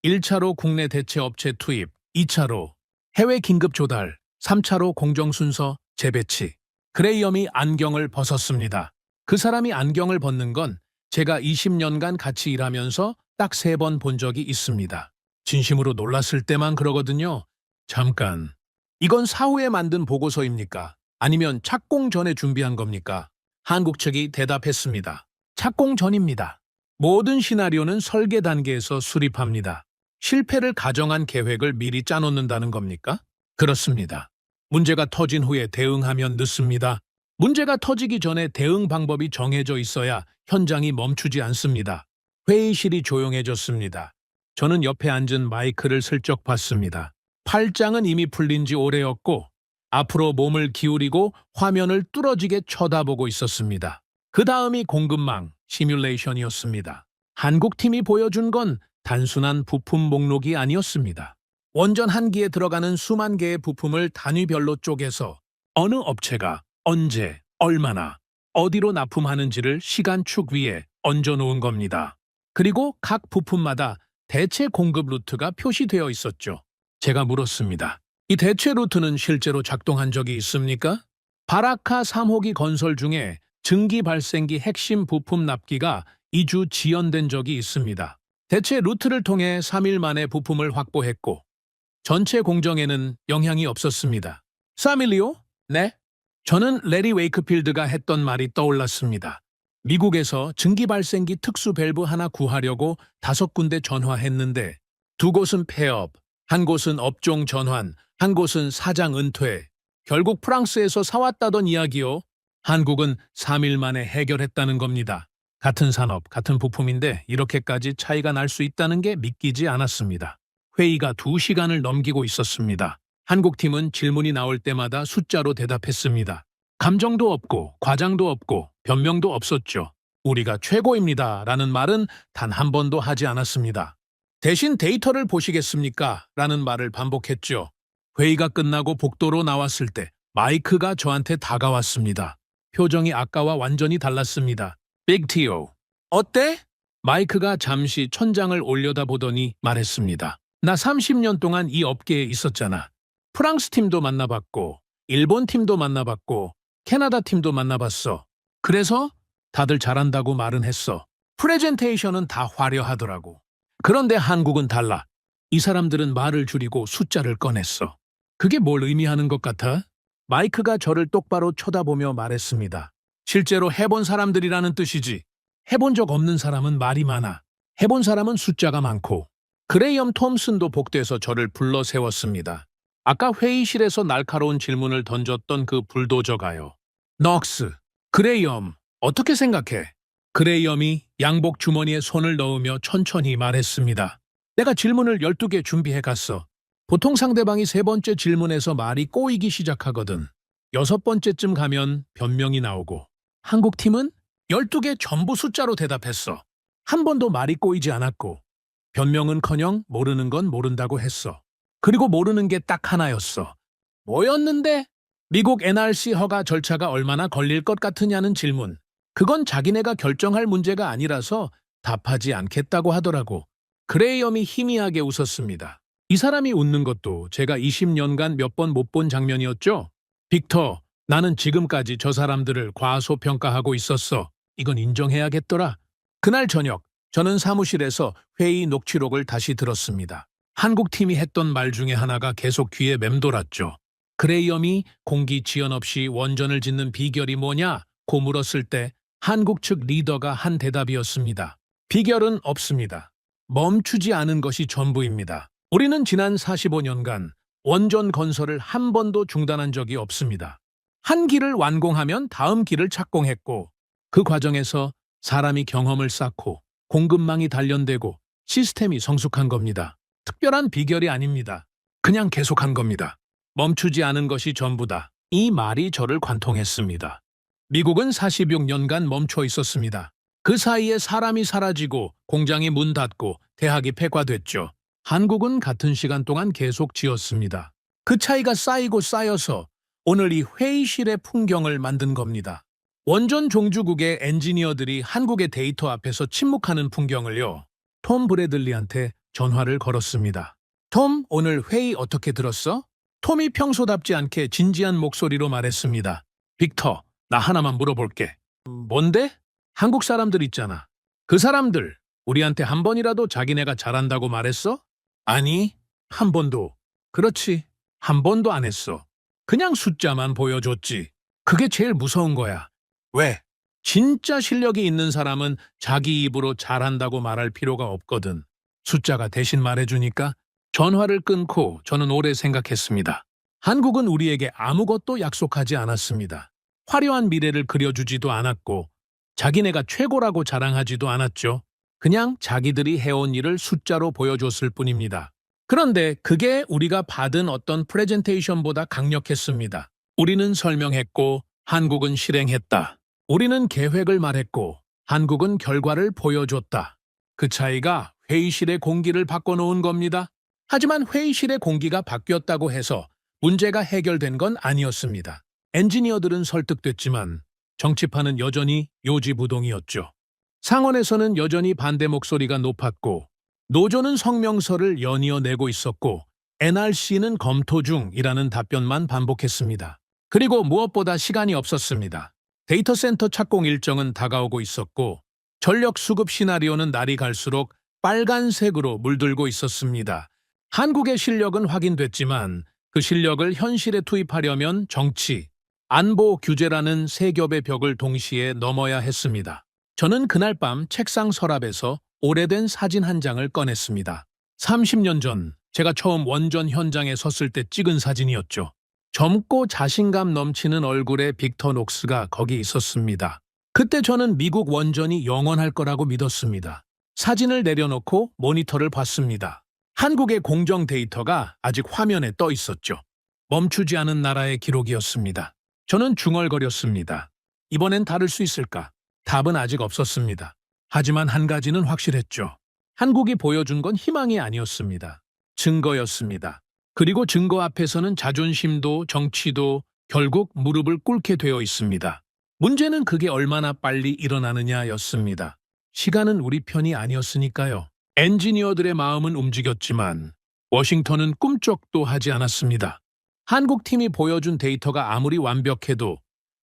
1차로 국내 대체 업체 투입, 2차로 해외 긴급 조달, 3차로 공정 순서 재배치. 그레이엄이 안경을 벗었습니다. 그 사람이 안경을 벗는 건 제가 20년간 같이 일하면서 딱 3번 본 적이 있습니다. 진심으로 놀랐을 때만 그러거든요. 잠깐, 이건 사후에 만든 보고서입니까? 아니면 착공 전에 준비한 겁니까? 한국 측이 대답했습니다. 착공 전입니다. 모든 시나리오는 설계 단계에서 수립합니다. 실패를 가정한 계획을 미리 짜놓는다는 겁니까? 그렇습니다. 문제가 터진 후에 대응하면 늦습니다. 문제가 터지기 전에 대응 방법이 정해져 있어야 현장이 멈추지 않습니다. 회의실이 조용해졌습니다. 저는 옆에 앉은 마이크를 슬쩍 봤습니다. 팔짱은 이미 풀린 지 오래였고 앞으로 몸을 기울이고 화면을 뚫어지게 쳐다보고 있었습니다. 그 다음이 공급망 시뮬레이션이었습니다. 한국팀이 보여준 건 단순한 부품 목록이 아니었습니다. 원전 한 기에 들어가는 수만 개의 부품을 단위별로 쪼개서 어느 업체가 언제, 얼마나, 어디로 납품하는지를 시간축 위에 얹어놓은 겁니다. 그리고 각 부품마다 대체 공급 루트가 표시되어 있었죠. 제가 물었습니다. 이 대체 루트는 실제로 작동한 적이 있습니까? 바라카 3호기 건설 중에 증기 발생기 핵심 부품 납기가 2주 지연된 적이 있습니다. 대체 루트를 통해 3일 만에 부품을 확보했고 전체 공정에는 영향이 없었습니다. 3일이요? 네? 저는 레리 웨이크필드가 했던 말이 떠올랐습니다. 미국에서 증기 발생기 특수 밸브 하나 구하려고 5군데 전화했는데 2곳은 폐업, 한 곳은 업종 전환, 한 곳은 사장 은퇴. 결국 프랑스에서 사왔다던 이야기요. 한국은 3일 만에 해결했다는 겁니다. 같은 산업, 같은 부품인데 이렇게까지 차이가 날 수 있다는 게 믿기지 않았습니다. 회의가 2시간을 넘기고 있었습니다. 한국팀은 질문이 나올 때마다 숫자로 대답했습니다. 감정도 없고 과장도 없고 변명도 없었죠. 우리가 최고입니다 라는 말은 단 한 번도 하지 않았습니다. 대신 데이터를 보시겠습니까? 라는 말을 반복했죠. 회의가 끝나고 복도로 나왔을 때 마이크가 저한테 다가왔습니다. 표정이 아까와 완전히 달랐습니다. 빅티오. 어때? 마이크가 잠시 천장을 올려다보더니 말했습니다. 나 30년 동안 이 업계에 있었잖아. 프랑스 팀도 만나봤고, 일본 팀도 만나봤고, 캐나다 팀도 만나봤어. 그래서 다들 잘한다고 말은 했어. 프레젠테이션은 다 화려하더라고. 그런데 한국은 달라. 이 사람들은 말을 줄이고 숫자를 꺼냈어. 그게 뭘 의미하는 것 같아? 마이크가 저를 똑바로 쳐다보며 말했습니다. 실제로 해본 사람들이라는 뜻이지. 해본 적 없는 사람은 말이 많아. 해본 사람은 숫자가 많고. 그레이엄 톰슨도 복도에서 저를 불러 세웠습니다. 아까 회의실에서 날카로운 질문을 던졌던 그 불도저가요. 넉스, 그레이엄, 어떻게 생각해? 그레이엄이 양복 주머니에 손을 넣으며 천천히 말했습니다. 내가 질문을 12개 준비해 갔어. 보통 상대방이 3번째 질문에서 말이 꼬이기 시작하거든. 6번째쯤 가면 변명이 나오고. 한국 팀은 12개 전부 숫자로 대답했어. 한 번도 말이 꼬이지 않았고. 변명은커녕 모르는 건 모른다고 했어. 그리고 모르는 게 딱 하나였어. 뭐였는데? 미국 NRC 허가 절차가 얼마나 걸릴 것 같으냐는 질문. 그건 자기네가 결정할 문제가 아니라서 답하지 않겠다고 하더라고. 그레이엄이 희미하게 웃었습니다. 이 사람이 웃는 것도 제가 20년간 몇 번 못 본 장면이었죠? 빅터, 나는 지금까지 저 사람들을 과소평가하고 있었어. 이건 인정해야겠더라. 그날 저녁, 저는 사무실에서 회의 녹취록을 다시 들었습니다. 한국팀이 했던 말 중에 하나가 계속 귀에 맴돌았죠. 그레이엄이 공기 지연 없이 원전을 짓는 비결이 뭐냐고 물었을 때 한국 측 리더가 한 대답이었습니다. 비결은 없습니다. 멈추지 않은 것이 전부입니다. 우리는 지난 45년간 원전 건설을 한 번도 중단한 적이 없습니다. 한 기를 완공하면 다음 기를 착공했고 그 과정에서 사람이 경험을 쌓고 공급망이 단련되고 시스템이 성숙한 겁니다. 특별한 비결이 아닙니다. 그냥 계속한 겁니다. 멈추지 않은 것이 전부다. 이 말이 저를 관통했습니다. 미국은 46년간 멈춰 있었습니다. 그 사이에 사람이 사라지고 공장이 문 닫고 대학이 폐과됐죠. 한국은 같은 시간 동안 계속 지었습니다. 그 차이가 쌓이고 쌓여서 오늘 이 회의실의 풍경을 만든 겁니다. 원전 종주국의 엔지니어들이 한국의 데이터 앞에서 침묵하는 풍경을요. 톰 브래들리한테 전화를 걸었습니다. 톰, 오늘 회의 어떻게 들었어? 톰이 평소답지 않게 진지한 목소리로 말했습니다. 빅터, 나 하나만 물어볼게. 뭔데? 한국 사람들 있잖아. 그 사람들 우리한테 한 번이라도 자기네가 잘한다고 말했어? 아니, 한 번도. 그렇지, 한 번도 안 했어. 그냥 숫자만 보여줬지. 그게 제일 무서운 거야. 왜? 진짜 실력이 있는 사람은 자기 입으로 잘한다고 말할 필요가 없거든. 숫자가 대신 말해주니까 전화를 끊고 저는 오래 생각했습니다. 한국은 우리에게 아무것도 약속하지 않았습니다. 화려한 미래를 그려주지도 않았고 자기네가 최고라고 자랑하지도 않았죠. 그냥 자기들이 해온 일을 숫자로 보여줬을 뿐입니다. 그런데 그게 우리가 받은 어떤 프레젠테이션보다 강력했습니다. 우리는 설명했고 한국은 실행했다. 우리는 계획을 말했고 한국은 결과를 보여줬다. 그 차이가 회의실의 공기를 바꿔놓은 겁니다. 하지만 회의실의 공기가 바뀌었다고 해서 문제가 해결된 건 아니었습니다. 엔지니어들은 설득됐지만 정치판은 여전히 요지부동이었죠. 상원에서는 여전히 반대 목소리가 높았고 노조는 성명서를 연이어 내고 있었고 NRC는 검토 중이라는 답변만 반복했습니다. 그리고 무엇보다 시간이 없었습니다. 데이터 센터 착공 일정은 다가오고 있었고 전력 수급 시나리오는 날이 갈수록 빨간색으로 물들고 있었습니다. 한국의 실력은 확인됐지만 그 실력을 현실에 투입하려면 정치, 안보 규제라는 세 겹의 벽을 동시에 넘어야 했습니다. 저는 그날 밤 책상 서랍에서 오래된 사진 한 장을 꺼냈습니다. 30년 전 제가 처음 원전 현장에 섰을 때 찍은 사진이었죠. 젊고 자신감 넘치는 얼굴의 빅터 녹스가 거기 있었습니다. 그때 저는 미국 원전이 영원할 거라고 믿었습니다. 사진을 내려놓고 모니터를 봤습니다. 한국의 공정 데이터가 아직 화면에 떠 있었죠. 멈추지 않은 나라의 기록이었습니다. 저는 중얼거렸습니다. 이번엔 다를 수 있을까? 답은 아직 없었습니다. 하지만 한 가지는 확실했죠. 한국이 보여준 건 희망이 아니었습니다. 증거였습니다. 그리고 증거 앞에서는 자존심도 정치도 결국 무릎을 꿇게 되어 있습니다. 문제는 그게 얼마나 빨리 일어나느냐였습니다. 시간은 우리 편이 아니었으니까요. 엔지니어들의 마음은 움직였지만 워싱턴은 꿈쩍도 하지 않았습니다. 한국팀이 보여준 데이터가 아무리 완벽해도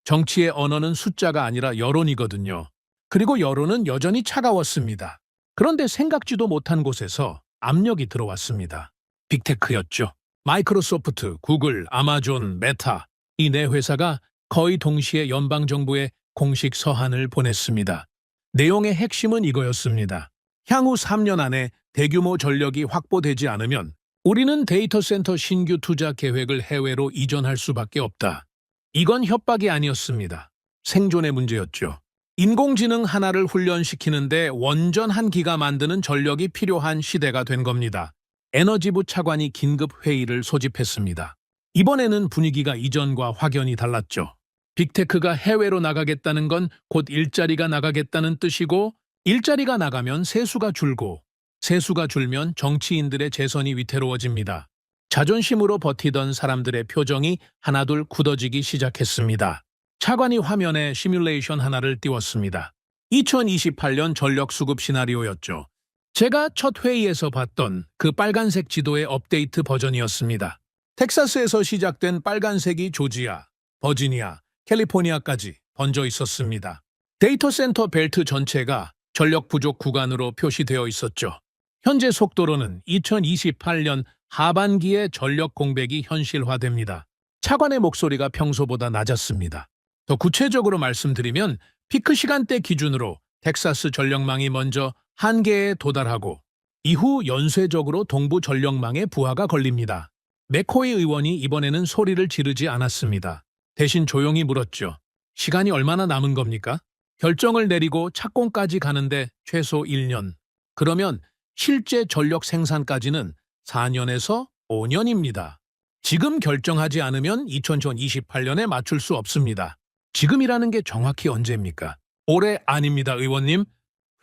정치의 언어는 숫자가 아니라 여론이거든요. 그리고 여론은 여전히 차가웠습니다. 그런데 생각지도 못한 곳에서 압력이 들어왔습니다. 빅테크였죠. 마이크로소프트, 구글, 아마존, 메타, 이 네 회사가 거의 동시에 연방정부에 공식 서한을 보냈습니다. 내용의 핵심은 이거였습니다. 향후 3년 안에 대규모 전력이 확보되지 않으면 우리는 데이터 센터 신규 투자 계획을 해외로 이전할 수밖에 없다. 이건 협박이 아니었습니다. 생존의 문제였죠. 인공지능 하나를 훈련시키는데 원전 한 기가 만드는 전력이 필요한 시대가 된 겁니다. 에너지부 차관이 긴급 회의를 소집했습니다. 이번에는 분위기가 이전과 확연히 달랐죠. 빅테크가 해외로 나가겠다는 건 곧 일자리가 나가겠다는 뜻이고 일자리가 나가면 세수가 줄고 세수가 줄면 정치인들의 재선이 위태로워집니다. 자존심으로 버티던 사람들의 표정이 하나둘 굳어지기 시작했습니다. 차관이 화면에 시뮬레이션 하나를 띄웠습니다. 2028년 전력 수급 시나리오였죠. 제가 첫 회의에서 봤던 그 빨간색 지도의 업데이트 버전이었습니다. 텍사스에서 시작된 빨간색이 조지아, 버지니아, 캘리포니아까지 번져 있었습니다. 데이터 센터 벨트 전체가 전력 부족 구간으로 표시되어 있었죠. 현재 속도로는 2028년 하반기에 전력 공백이 현실화됩니다. 차관의 목소리가 평소보다 낮았습니다. 더 구체적으로 말씀드리면 피크 시간대 기준으로 텍사스 전력망이 먼저 한계에 도달하고 이후 연쇄적으로 동부 전력망에 부하가 걸립니다. 맥코이 의원이 이번에는 소리를 지르지 않았습니다. 대신 조용히 물었죠. 시간이 얼마나 남은 겁니까? 결정을 내리고 착공까지 가는데 최소 1년. 그러면 실제 전력 생산까지는 4년에서 5년입니다. 지금 결정하지 않으면 2028년에 맞출 수 없습니다. 지금이라는 게 정확히 언제입니까? 올해 아닙니다, 의원님.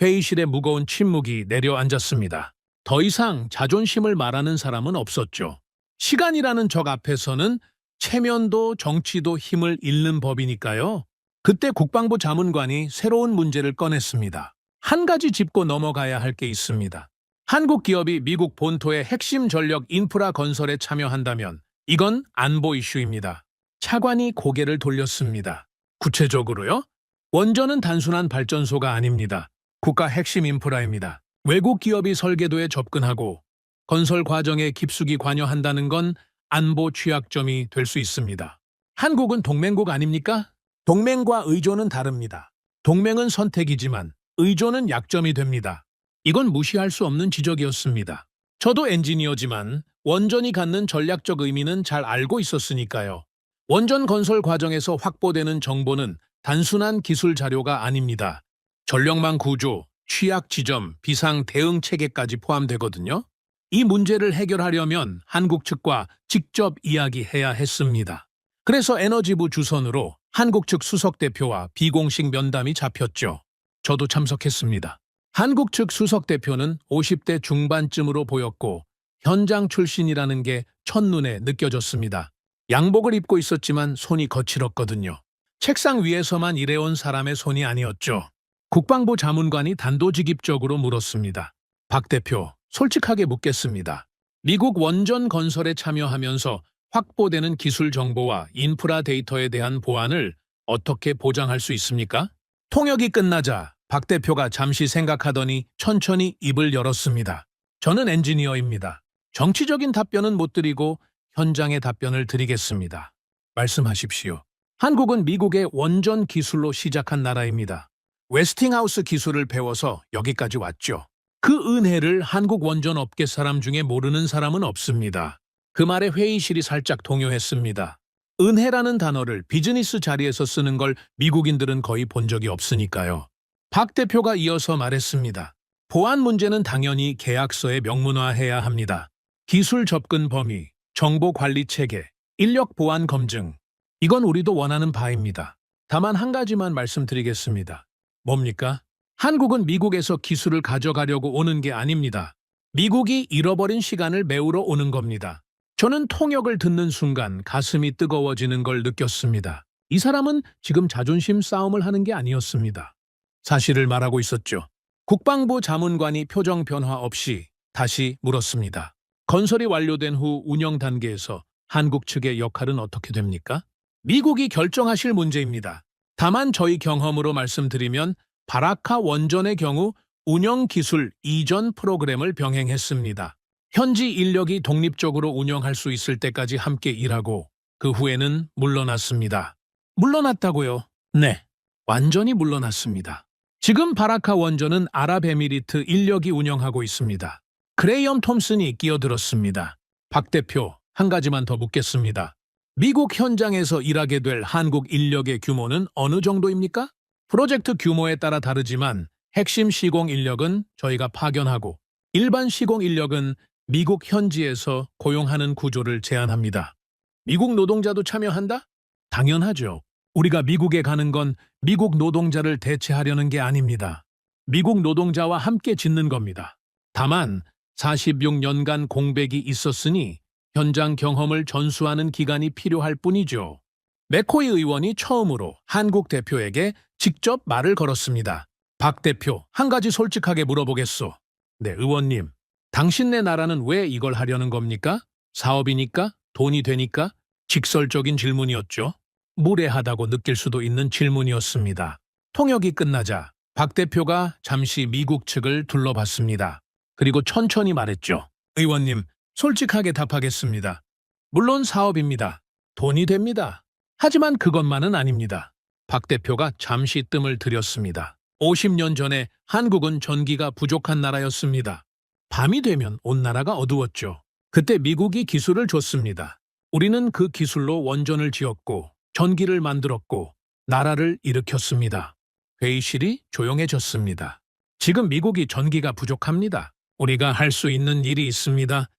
회의실에 무거운 침묵이 내려앉았습니다. 더 이상 자존심을 말하는 사람은 없었죠. 시간이라는 적 앞에서는 체면도 정치도 힘을 잃는 법이니까요. 그때 국방부 자문관이 새로운 문제를 꺼냈습니다. 한 가지 짚고 넘어가야 할 게 있습니다. 한국 기업이 미국 본토의 핵심 전력 인프라 건설에 참여한다면 이건 안보 이슈입니다. 차관이 고개를 돌렸습니다. 구체적으로요? 원전은 단순한 발전소가 아닙니다. 국가 핵심 인프라입니다. 외국 기업이 설계도에 접근하고 건설 과정에 깊숙이 관여한다는 건 안보 취약점이 될 수 있습니다. 한국은 동맹국 아닙니까? 동맹과 의존은 다릅니다. 동맹은 선택이지만 의존은 약점이 됩니다. 이건 무시할 수 없는 지적이었습니다. 저도 엔지니어지만 원전이 갖는 전략적 의미는 잘 알고 있었으니까요. 원전 건설 과정에서 확보되는 정보는 단순한 기술 자료가 아닙니다. 전력망 구조, 취약 지점, 비상 대응 체계까지 포함되거든요. 이 문제를 해결하려면 한국 측과 직접 이야기해야 했습니다. 그래서 에너지부 주선으로 한국 측 수석 대표와 비공식 면담이 잡혔죠. 저도 참석했습니다. 한국 측 수석 대표는 50대 중반쯤으로 보였고 현장 출신이라는 게 첫눈에 느껴졌습니다. 양복을 입고 있었지만 손이 거칠었거든요. 책상 위에서만 일해온 사람의 손이 아니었죠. 국방부 자문관이 단도직입적으로 물었습니다. 박 대표, 솔직하게 묻겠습니다. 미국 원전 건설에 참여하면서 확보되는 기술 정보와 인프라 데이터에 대한 보안을 어떻게 보장할 수 있습니까? 통역이 끝나자 박 대표가 잠시 생각하더니 천천히 입을 열었습니다. 저는 엔지니어입니다. 정치적인 답변은 못 드리고 현장의 답변을 드리겠습니다. 말씀하십시오. 한국은 미국의 원전 기술로 시작한 나라입니다. 웨스팅하우스 기술을 배워서 여기까지 왔죠. 그 은혜를 한국 원전 업계 사람 중에 모르는 사람은 없습니다. 그 말에 회의실이 살짝 동요했습니다. 은혜라는 단어를 비즈니스 자리에서 쓰는 걸 미국인들은 거의 본 적이 없으니까요. 박 대표가 이어서 말했습니다. 보안 문제는 당연히 계약서에 명문화해야 합니다. 기술 접근 범위, 정보 관리 체계, 인력 보안 검증. 이건 우리도 원하는 바입니다. 다만 한 가지만 말씀드리겠습니다. 뭡니까? 한국은 미국에서 기술을 가져가려고 오는 게 아닙니다. 미국이 잃어버린 시간을 메우러 오는 겁니다. 저는 통역을 듣는 순간 가슴이 뜨거워지는 걸 느꼈습니다. 이 사람은 지금 자존심 싸움을 하는 게 아니었습니다. 사실을 말하고 있었죠. 국방부 자문관이 표정 변화 없이 다시 물었습니다. 건설이 완료된 후 운영 단계에서 한국 측의 역할은 어떻게 됩니까? 미국이 결정하실 문제입니다. 다만 저희 경험으로 말씀드리면 바라카 원전의 경우 운영 기술 이전 프로그램을 병행했습니다. 현지 인력이 독립적으로 운영할 수 있을 때까지 함께 일하고 그 후에는 물러났습니다. 물러났다고요? 네, 완전히 물러났습니다. 지금 바라카 원전은 아랍에미리트 인력이 운영하고 있습니다. 그레이엄 톰슨이 끼어들었습니다. 박 대표, 한 가지만 더 묻겠습니다. 미국 현장에서 일하게 될 한국 인력의 규모는 어느 정도입니까? 프로젝트 규모에 따라 다르지만 핵심 시공 인력은 저희가 파견하고 일반 시공 인력은 미국 현지에서 고용하는 구조를 제안합니다. 미국 노동자도 참여한다? 당연하죠. 우리가 미국에 가는 건 미국 노동자를 대체하려는 게 아닙니다. 미국 노동자와 함께 짓는 겁니다. 다만 46년간 공백이 있었으니 현장 경험을 전수하는 기간이 필요할 뿐이죠. 맥코이 의원이 처음으로 한국 대표에게 직접 말을 걸었습니다. 박 대표, 한 가지 솔직하게 물어보겠소. 네, 의원님. 당신네 나라는 왜 이걸 하려는 겁니까? 사업이니까? 돈이 되니까? 직설적인 질문이었죠. 무례하다고 느낄 수도 있는 질문이었습니다. 통역이 끝나자 박 대표가 잠시 미국 측을 둘러봤습니다. 그리고 천천히 말했죠. 의원님, 솔직하게 답하겠습니다. 물론 사업입니다. 돈이 됩니다. 하지만 그것만은 아닙니다. 박 대표가 잠시 뜸을 들였습니다. 50년 전에 한국은 전기가 부족한 나라였습니다. 밤이 되면 온 나라가 어두웠죠. 그때 미국이 기술을 줬습니다. 우리는 그 기술로 원전을 지었고 전기를 만들었고 나라를 일으켰습니다. 회의실이 조용해졌습니다. 지금 미국이 전기가 부족합니다. 우리가 할 수 있는 일이 있습니다.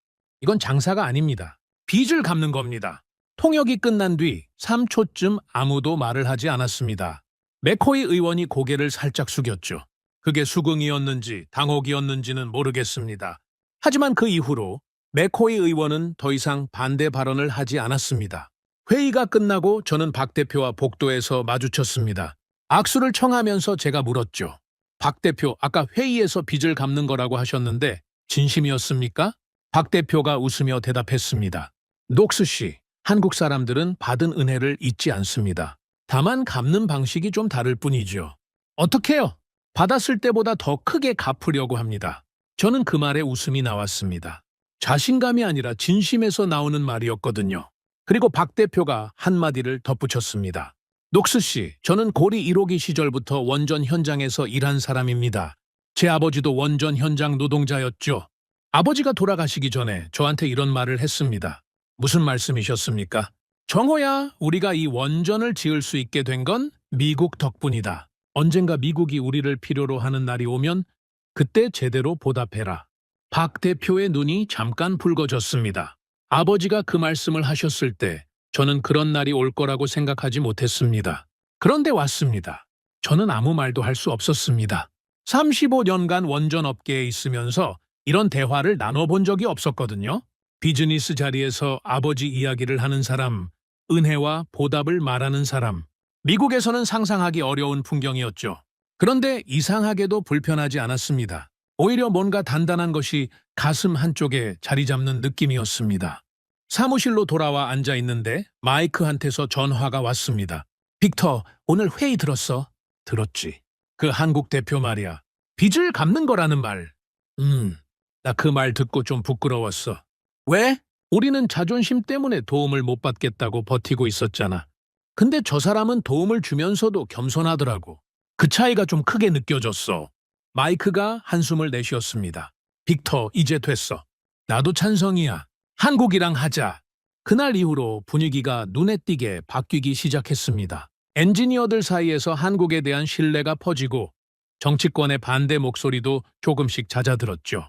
이건 장사가 아닙니다. 빚을 갚는 겁니다. 통역이 끝난 뒤 3초쯤 아무도 말을 하지 않았습니다. 맥코이 의원이 고개를 살짝 숙였죠. 그게 수긍이었는지 당혹이었는지는 모르겠습니다. 하지만 그 이후로 맥코이 의원은 더 이상 반대 발언을 하지 않았습니다. 회의가 끝나고 저는 박 대표와 복도에서 마주쳤습니다. 악수를 청하면서 제가 물었죠. 박 대표, 아까 회의에서 빚을 갚는 거라고 하셨는데 진심이었습니까? 박 대표가 웃으며 대답했습니다. 녹스 씨, 한국 사람들은 받은 은혜를 잊지 않습니다. 다만 갚는 방식이 좀 다를 뿐이죠. 어떻게요? 받았을 때보다 더 크게 갚으려고 합니다. 저는 그 말에 웃음이 나왔습니다. 자신감이 아니라 진심에서 나오는 말이었거든요. 그리고 박 대표가 한마디를 덧붙였습니다. 녹스 씨, 저는 고리 1호기 시절부터 원전 현장에서 일한 사람입니다. 제 아버지도 원전 현장 노동자였죠. 아버지가 돌아가시기 전에 저한테 이런 말을 했습니다. 무슨 말씀이셨습니까? 정호야, 우리가 이 원전을 지을 수 있게 된 건 미국 덕분이다. 언젠가 미국이 우리를 필요로 하는 날이 오면 그때 제대로 보답해라. 박 대표의 눈이 잠깐 붉어졌습니다. 아버지가 그 말씀을 하셨을 때 저는 그런 날이 올 거라고 생각하지 못했습니다. 그런데 왔습니다. 저는 아무 말도 할 수 없었습니다. 35년간 원전 업계에 있으면서 이런 대화를 나눠본 적이 없었거든요. 비즈니스 자리에서 아버지 이야기를 하는 사람, 은혜와 보답을 말하는 사람. 미국에서는 상상하기 어려운 풍경이었죠. 그런데 이상하게도 불편하지 않았습니다. 오히려 뭔가 단단한 것이 가슴 한쪽에 자리 잡는 느낌이었습니다. 사무실로 돌아와 앉아 있는데 마이크한테서 전화가 왔습니다. 빅터, 오늘 회의 들었어? 들었지. 그 한국 대표 말이야. 빚을 갚는 거라는 말. 나 그 말 듣고 좀 부끄러웠어. 왜? 우리는 자존심 때문에 도움을 못 받겠다고 버티고 있었잖아. 근데 저 사람은 도움을 주면서도 겸손하더라고. 그 차이가 좀 크게 느껴졌어. 마이크가 한숨을 내쉬었습니다. 빅터, 이제 됐어. 나도 찬성이야. 한국이랑 하자. 그날 이후로 분위기가 눈에 띄게 바뀌기 시작했습니다. 엔지니어들 사이에서 한국에 대한 신뢰가 퍼지고 정치권의 반대 목소리도 조금씩 잦아들었죠.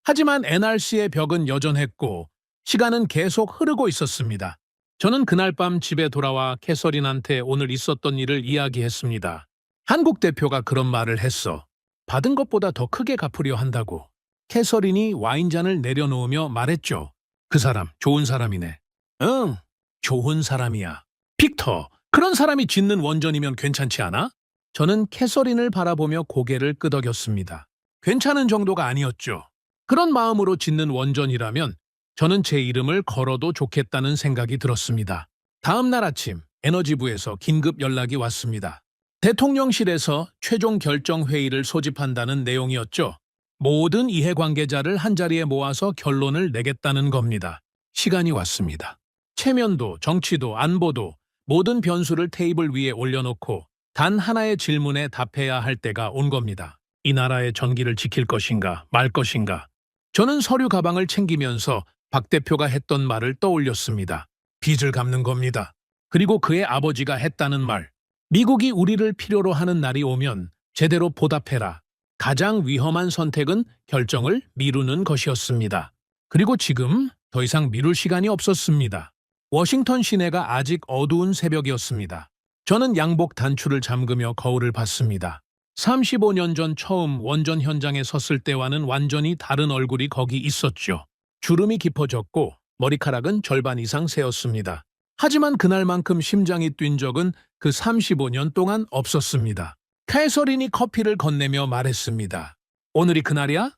하지만 NRC의 벽은 여전했고 시간은 계속 흐르고 있었습니다. 저는 그날 밤 집에 돌아와 캐서린한테 오늘 있었던 일을 이야기했습니다. 한국 대표가 그런 말을 했어. 받은 것보다 더 크게 갚으려 한다고. 캐서린이 와인잔을 내려놓으며 말했죠. 그 사람 좋은 사람이네. 응, 좋은 사람이야. 빅터, 그런 사람이 짓는 원전이면 괜찮지 않아? 저는 캐서린을 바라보며 고개를 끄덕였습니다. 괜찮은 정도가 아니었죠. 그런 마음으로 짓는 원전이라면 저는 제 이름을 걸어도 좋겠다는 생각이 들었습니다. 다음 날 아침 에너지부에서 긴급 연락이 왔습니다. 대통령실에서 최종 결정 회의를 소집한다는 내용이었죠. 모든 이해관계자를 한자리에 모아서 결론을 내겠다는 겁니다. 시간이 왔습니다. 체면도 정치도 안보도 모든 변수를 테이블 위에 올려놓고 단 하나의 질문에 답해야 할 때가 온 겁니다. 이 나라의 전기를 지킬 것인가 말 것인가. 저는 서류 가방을 챙기면서 박 대표가 했던 말을 떠올렸습니다. 빚을 갚는 겁니다. 그리고 그의 아버지가 했다는 말. 미국이 우리를 필요로 하는 날이 오면 제대로 보답해라. 가장 위험한 선택은 결정을 미루는 것이었습니다. 그리고 지금 더 이상 미룰 시간이 없었습니다. 워싱턴 시내가 아직 어두운 새벽이었습니다. 저는 양복 단추를 잠그며 거울을 봤습니다. 35년 전 처음 원전 현장에 섰을 때와는 완전히 다른 얼굴이 거기 있었죠. 주름이 깊어졌고 머리카락은 절반 이상 새었습니다. 하지만 그날만큼 심장이 뛴 적은 그 35년 동안 없었습니다. 캐서린이 커피를 건네며 말했습니다. 오늘이 그날이야?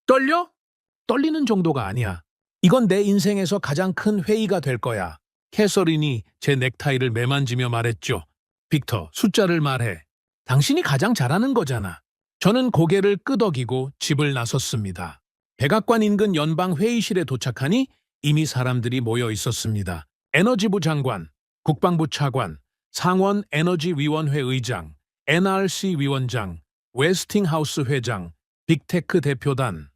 떨려? 떨리는 정도가 아니야. 이건 내 인생에서 가장 큰 회의가 될 거야. 캐서린이 제 넥타이를 매만지며 말했죠. 빅터, 숫자를 말해. 당신이 가장 잘하는 거잖아. 저는 고개를 끄덕이고 집을 나섰습니다. 백악관 인근 연방회의실에 도착하니 이미 사람들이 모여 있었습니다. 에너지부 장관, 국방부 차관, 상원 에너지위원회 의장, NRC 위원장, 웨스팅하우스 회장, 빅테크 대표단,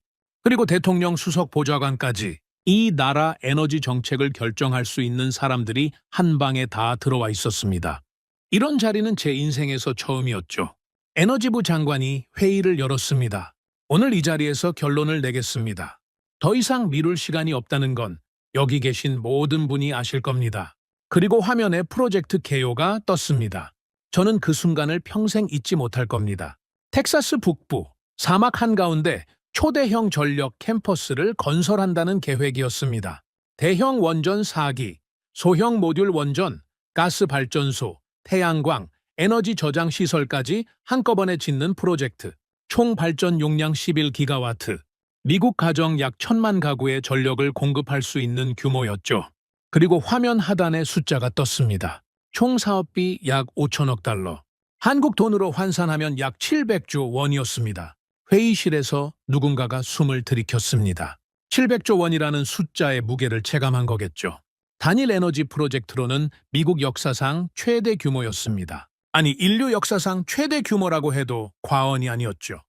그리고 대통령 수석 보좌관까지 이 나라 에너지 정책을 결정할 수 있는 사람들이 한 방에 다 들어와 있었습니다. 이런 자리는 제 인생에서 처음이었죠. 에너지부 장관이 회의를 열었습니다. 오늘 이 자리에서 결론을 내겠습니다. 더 이상 미룰 시간이 없다는 건 여기 계신 모든 분이 아실 겁니다. 그리고 화면에 프로젝트 개요가 떴습니다. 저는 그 순간을 평생 잊지 못할 겁니다. 텍사스 북부, 사막 한가운데 초대형 전력 캠퍼스를 건설한다는 계획이었습니다. 대형 원전 4기, 소형 모듈 원전, 가스 발전소, 태양광, 에너지 저장 시설까지 한꺼번에 짓는 프로젝트. 총 발전 용량 11기가와트. 미국 가정 약 1,000만 가구의 전력을 공급할 수 있는 규모였죠. 그리고 화면 하단에 숫자가 떴습니다. 총 사업비 약 5천억 달러. 한국 돈으로 환산하면 약 700조 원이었습니다. 회의실에서 누군가가 숨을 들이켰습니다. 700조 원이라는 숫자의 무게를 체감한 거겠죠. 단일 에너지 프로젝트로는 미국 역사상 최대 규모였습니다. 아니, 인류 역사상 최대 규모라고 해도 과언이 아니었죠.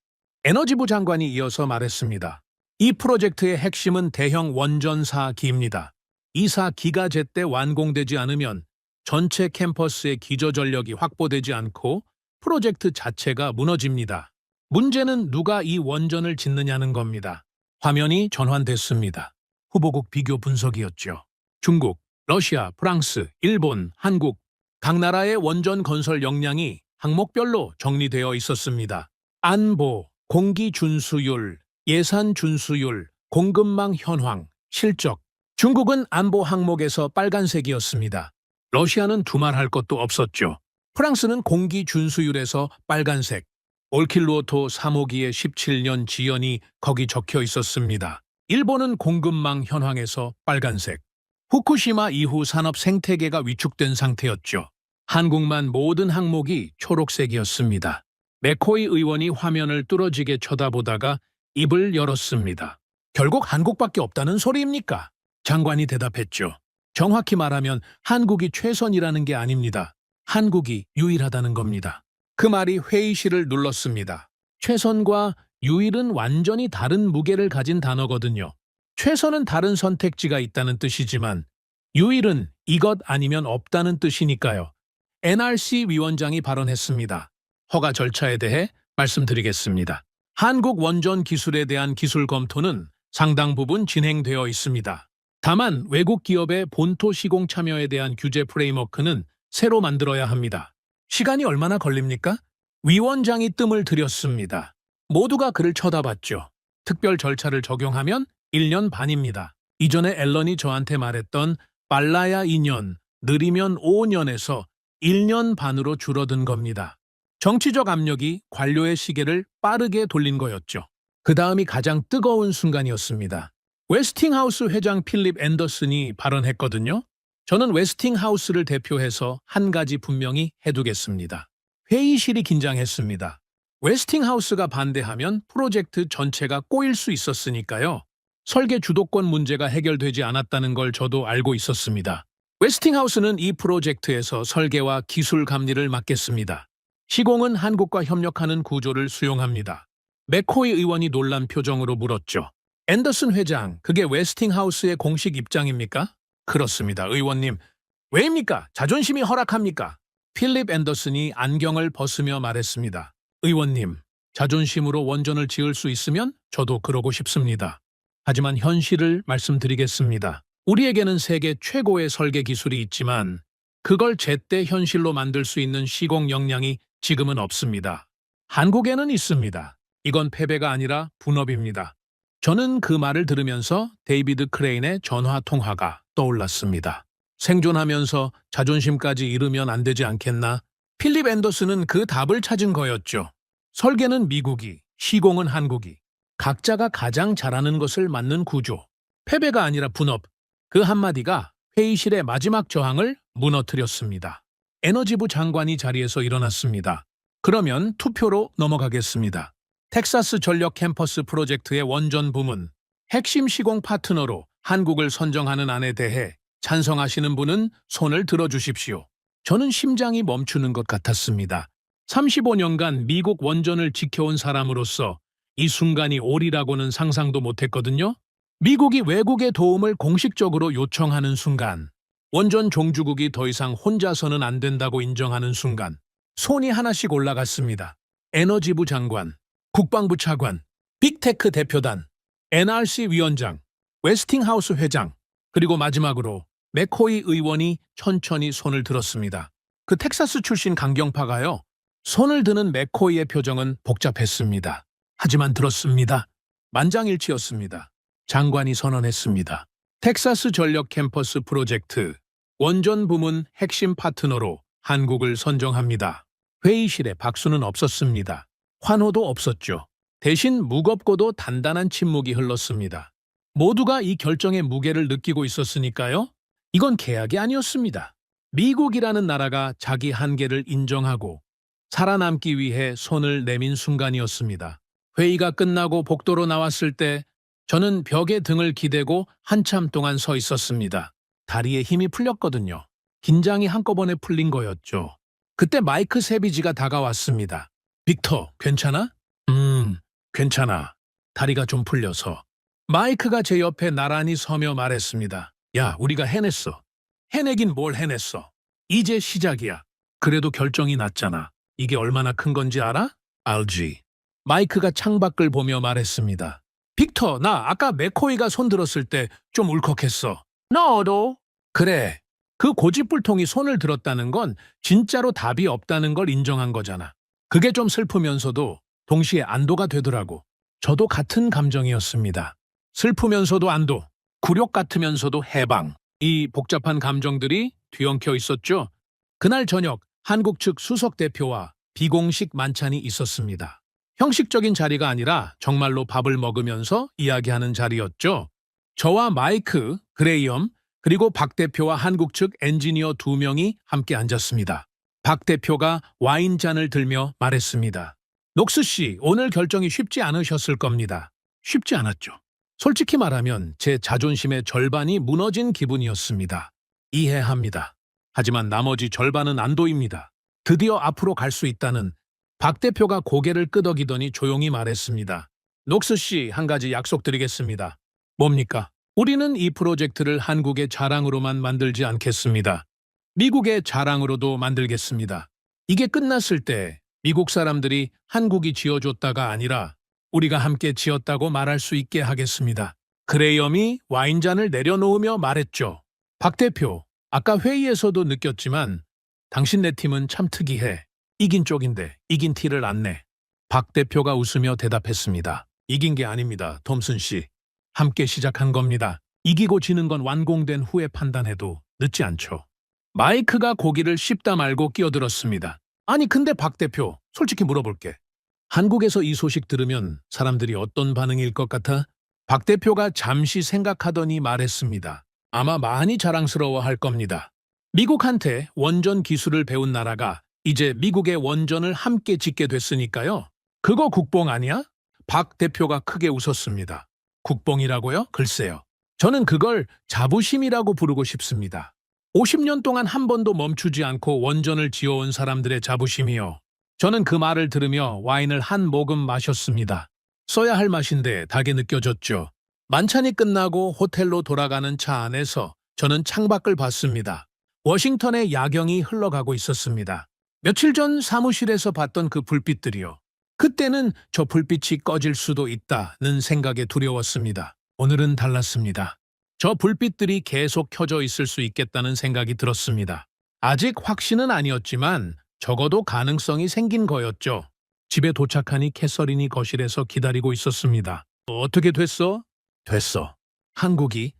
에너지부 장관이 이어서 말했습니다. 이 프로젝트의 핵심은 대형 원전 4기입니다. 이 4기가 제때 완공되지 않으면 전체 캠퍼스의 기저전력이 확보되지 않고 프로젝트 자체가 무너집니다. 문제는 누가 이 원전을 짓느냐는 겁니다. 화면이 전환됐습니다. 후보국 비교 분석이었죠. 중국, 러시아, 프랑스, 일본, 한국 각 나라의 원전 건설 역량이 항목별로 정리되어 있었습니다. 안보, 공기 준수율, 예산 준수율, 공급망 현황, 실적. 중국은 안보 항목에서 빨간색이었습니다. 러시아는 두말할 것도 없었죠. 프랑스는 공기 준수율에서 빨간색, 올킬루오토 3호기의 17년 지연이 거기 적혀 있었습니다. 일본은 공급망 현황에서 빨간색, 후쿠시마 이후 산업 생태계가 위축된 상태였죠. 한국만 모든 항목이 초록색이었습니다. 맥코이 의원이 화면을 뚫어지게 쳐다보다가 입을 열었습니다. 결국 한국밖에 없다는 소리입니까? 장관이 대답했죠. 정확히 말하면 한국이 최선이라는 게 아닙니다. 한국이 유일하다는 겁니다. 그 말이 회의실을 눌렀습니다. 최선과 유일은 완전히 다른 무게를 가진 단어거든요. 최선은 다른 선택지가 있다는 뜻이지만 유일은 이것 아니면 없다는 뜻이니까요. NRC 위원장이 발언했습니다. 허가 절차에 대해 말씀드리겠습니다. 한국 원전 기술에 대한 기술 검토는 상당 부분 진행되어 있습니다. 다만 외국 기업의 본토 시공 참여에 대한 규제 프레임워크는 새로 만들어야 합니다. 시간이 얼마나 걸립니까? 위원장이 뜸을 들였습니다. 모두가 그를 쳐다봤죠. 특별 절차를 적용하면 1년 반입니다. 이전에 앨런이 저한테 말했던 빨라야 2년, 느리면 5년에서 1년 반으로 줄어든 겁니다. 정치적 압력이 관료의 시계를 빠르게 돌린 거였죠. 그 다음이 가장 뜨거운 순간이었습니다. 웨스팅하우스 회장 필립 앤더슨이 발언했거든요. 저는 웨스팅하우스를 대표해서 한 가지 분명히 해두겠습니다. 회의실이 긴장했습니다. 웨스팅하우스가 반대하면 프로젝트 전체가 꼬일 수 있었으니까요. 설계 주도권 문제가 해결되지 않았다는 걸 저도 알고 있었습니다. 웨스팅하우스는 이 프로젝트에서 설계와 기술 감리를 맡겠습니다. 시공은 한국과 협력하는 구조를 수용합니다. 맥코이 의원이 놀란 표정으로 물었죠. 앤더슨 회장, 그게 웨스팅하우스의 공식 입장입니까? 그렇습니다, 의원님. 왜입니까? 자존심이 허락합니까? 필립 앤더슨이 안경을 벗으며 말했습니다. 의원님, 자존심으로 원전을 지을 수 있으면 저도 그러고 싶습니다. 하지만 현실을 말씀드리겠습니다. 우리에게는 세계 최고의 설계 기술이 있지만 그걸 제때 현실로 만들 수 있는 시공 역량이 지금은 없습니다. 한국에는 있습니다. 이건 패배가 아니라 분업입니다. 저는 그 말을 들으면서 데이비드 크레인의 전화 통화가 떠올랐습니다. 생존하면서 자존심까지 잃으면 안 되지 않겠나? 필립 앤더슨은 그 답을 찾은 거였죠. 설계는 미국이, 시공은 한국이. 각자가 가장 잘하는 것을 맡는 구조. 패배가 아니라 분업. 그 한마디가 회의실의 마지막 저항을 무너뜨렸습니다. 에너지부 장관이 자리에서 일어났습니다. 그러면 투표로 넘어가겠습니다. 텍사스 전력 캠퍼스 프로젝트의 원전 부문, 핵심 시공 파트너로 한국을 선정하는 안에 대해 찬성하시는 분은 손을 들어주십시오. 저는 심장이 멈추는 것 같았습니다. 35년간 미국 원전을 지켜온 사람으로서 이 순간이 오리라고는 상상도 못했거든요. 미국이 외국의 도움을 공식적으로 요청하는 순간, 원전 종주국이 더 이상 혼자서는 안 된다고 인정하는 순간, 손이 하나씩 올라갔습니다. 에너지부 장관, 국방부 차관, 빅테크 대표단, NRC 위원장, 웨스팅하우스 회장, 그리고 마지막으로 맥코이 의원이 천천히 손을 들었습니다. 그 텍사스 출신 강경파가요. 손을 드는 맥코이의 표정은 복잡했습니다. 하지만 들었습니다. 만장일치였습니다. 장관이 선언했습니다. 텍사스 전력 캠퍼스 프로젝트 원전 부문 핵심 파트너로 한국을 선정합니다. 회의실에 박수는 없었습니다. 환호도 없었죠. 대신 무겁고도 단단한 침묵이 흘렀습니다. 모두가 이 결정의 무게를 느끼고 있었으니까요. 이건 계약이 아니었습니다. 미국이라는 나라가 자기 한계를 인정하고 살아남기 위해 손을 내민 순간이었습니다. 회의가 끝나고 복도로 나왔을 때 저는 벽에 등을 기대고 한참 동안 서 있었습니다. 다리에 힘이 풀렸거든요. 긴장이 한꺼번에 풀린 거였죠. 그때 마이크 세비지가 다가왔습니다. 빅터, 괜찮아? 괜찮아. 다리가 좀 풀려서. 마이크가 제 옆에 나란히 서며 말했습니다. 야, 우리가 해냈어. 해내긴 뭘 해냈어. 이제 시작이야. 그래도 결정이 났잖아. 이게 얼마나 큰 건지 알아? 알지. 마이크가 창밖을 보며 말했습니다. 빅터, 나 아까 맥코이가 손 들었을 때 좀 울컥했어. 너도? 그래. 그 고집불통이 손을 들었다는 건 진짜로 답이 없다는 걸 인정한 거잖아. 그게 좀 슬프면서도 동시에 안도가 되더라고. 저도 같은 감정이었습니다. 슬프면서도 안도, 굴욕 같으면서도 해방. 이 복잡한 감정들이 뒤엉켜 있었죠. 그날 저녁 한국 측 수석 대표와 비공식 만찬이 있었습니다. 형식적인 자리가 아니라 정말로 밥을 먹으면서 이야기하는 자리였죠. 저와 마이크, 그레이엄, 그리고 박 대표와 한국 측 엔지니어 2명이 함께 앉았습니다. 박 대표가 와인잔을 들며 말했습니다. 녹스 씨, 오늘 결정이 쉽지 않으셨을 겁니다. 쉽지 않았죠. 솔직히 말하면 제 자존심의 절반이 무너진 기분이었습니다. 이해합니다. 하지만 나머지 절반은 안도입니다. 드디어 앞으로 갈 수 있다는 박 대표가 고개를 끄덕이더니 조용히 말했습니다. 녹스 씨, 한 가지 약속드리겠습니다. 뭡니까? 우리는 이 프로젝트를 한국의 자랑으로만 만들지 않겠습니다. 미국의 자랑으로도 만들겠습니다. 이게 끝났을 때 미국 사람들이 한국이 지어줬다가 아니라 우리가 함께 지었다고 말할 수 있게 하겠습니다. 그레이엄이 와인잔을 내려놓으며 말했죠. 박 대표, 아까 회의에서도 느꼈지만 당신네 팀은 참 특이해. 이긴 쪽인데 이긴 티를 안 내. 박 대표가 웃으며 대답했습니다. 이긴 게 아닙니다, 톰슨 씨. 함께 시작한 겁니다. 이기고 지는 건 완공된 후에 판단해도 늦지 않죠. 마이크가 고기를 씹다 말고 끼어들었습니다. 아니 근데 박 대표, 솔직히 물어볼게. 한국에서 이 소식 들으면 사람들이 어떤 반응일 것 같아? 박 대표가 잠시 생각하더니 말했습니다. 아마 많이 자랑스러워할 겁니다. 미국한테 원전 기술을 배운 나라가 이제 미국의 원전을 함께 짓게 됐으니까요. 그거 국뽕 아니야? 박 대표가 크게 웃었습니다. 국뽕이라고요? 글쎄요. 저는 그걸 자부심이라고 부르고 싶습니다. 50년 동안 한 번도 멈추지 않고 원전을 지어온 사람들의 자부심이요. 저는 그 말을 들으며 와인을 한 모금 마셨습니다. 써야 할 맛인데 달게 느껴졌죠. 만찬이 끝나고 호텔로 돌아가는 차 안에서 저는 창밖을 봤습니다. 워싱턴의 야경이 흘러가고 있었습니다. 며칠 전 사무실에서 봤던 그 불빛들이요. 그때는 저 불빛이 꺼질 수도 있다는 생각에 두려웠습니다. 오늘은 달랐습니다. 저 불빛들이 계속 켜져 있을 수 있겠다는 생각이 들었습니다. 아직 확신은 아니었지만 적어도 가능성이 생긴 거였죠. 집에 도착하니 캐서린이 거실에서 기다리고 있었습니다. 어떻게 됐어? 됐어. 한국이?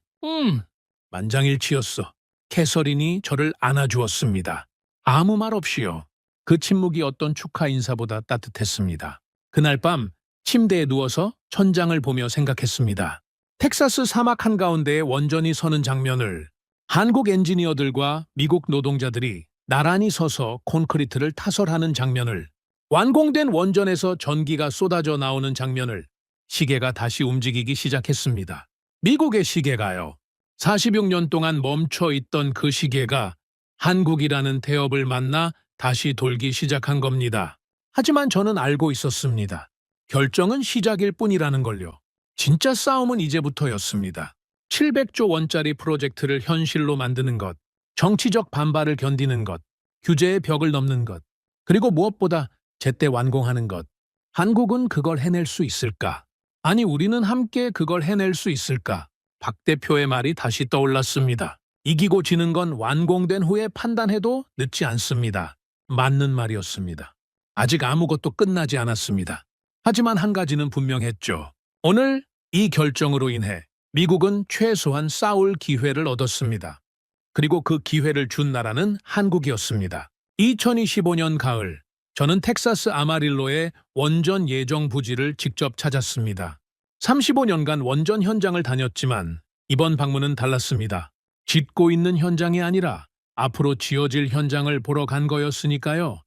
만장일치였어. 캐서린이 저를 안아주었습니다. 아무 말 없이요. 그 침묵이 어떤 축하 인사보다 따뜻했습니다. 그날 밤 침대에 누워서 천장을 보며 생각했습니다. 텍사스 사막 한가운데에 원전이 서는 장면을 한국 엔지니어들과 미국 노동자들이 나란히 서서 콘크리트를 타설하는 장면을 완공된 원전에서 전기가 쏟아져 나오는 장면을 시계가 다시 움직이기 시작했습니다. 미국의 시계가요. 46년 동안 멈춰 있던 그 시계가 한국이라는 태엽을 만나 다시 돌기 시작한 겁니다. 하지만 저는 알고 있었습니다. 결정은 시작일 뿐이라는 걸요. 진짜 싸움은 이제부터였습니다. 700조 원짜리 프로젝트를 현실로 만드는 것, 정치적 반발을 견디는 것, 규제의 벽을 넘는 것, 그리고 무엇보다 제때 완공하는 것. 한국은 그걸 해낼 수 있을까? 아니, 우리는 함께 그걸 해낼 수 있을까? 박 대표의 말이 다시 떠올랐습니다. 이기고 지는 건 완공된 후에 판단해도 늦지 않습니다. 맞는 말이었습니다. 아직 아무것도 끝나지 않았습니다. 하지만 한 가지는 분명했죠. 오늘 이 결정으로 인해 미국은 최소한 싸울 기회를 얻었습니다. 그리고 그 기회를 준 나라는 한국이었습니다. 2025년 가을, 저는 텍사스 아마릴로의 원전 예정 부지를 직접 찾았습니다. 35년간 원전 현장을 다녔지만 이번 방문은 달랐습니다. 짓고 있는 현장이 아니라 앞으로 지어질 현장을 보러 간 거였으니까요.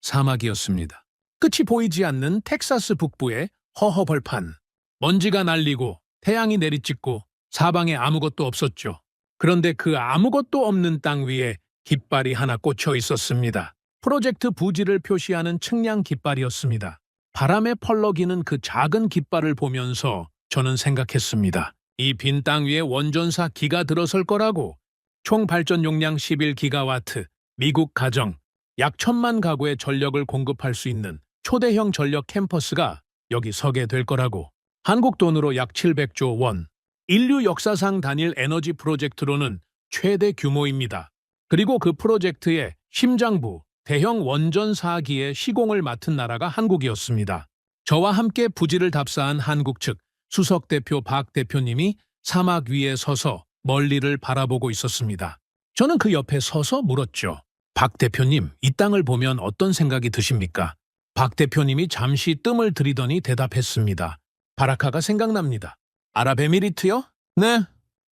사막이었습니다. 끝이 보이지 않는 텍사스 북부의 허허벌판. 먼지가 날리고 태양이 내리찍고 사방에 아무것도 없었죠. 그런데 그 아무것도 없는 땅 위에 깃발이 하나 꽂혀 있었습니다. 프로젝트 부지를 표시하는 측량 깃발이었습니다. 바람에 펄럭이는 그 작은 깃발을 보면서 저는 생각했습니다. 이 빈 땅 위에 원전사 기가 들어설 거라고. 총 발전 용량 11기가와트, 미국 가정, 약 1,000만 가구의 전력을 공급할 수 있는 초대형 전력 캠퍼스가 여기 서게 될 거라고. 한국 돈으로 약 700조 원. 인류 역사상 단일 에너지 프로젝트로는 최대 규모입니다. 그리고 그 프로젝트의 심장부, 대형 원전 4기의 시공을 맡은 나라가 한국이었습니다. 저와 함께 부지를 답사한 한국 측 수석 대표 박 대표님이 사막 위에 서서 멀리를 바라보고 있었습니다. 저는 그 옆에 서서 물었죠. 박 대표님, 이 땅을 보면 어떤 생각이 드십니까? 박 대표님이 잠시 뜸을 들이더니 대답했습니다. 바라카가 생각납니다. 아랍에미리트요? 네,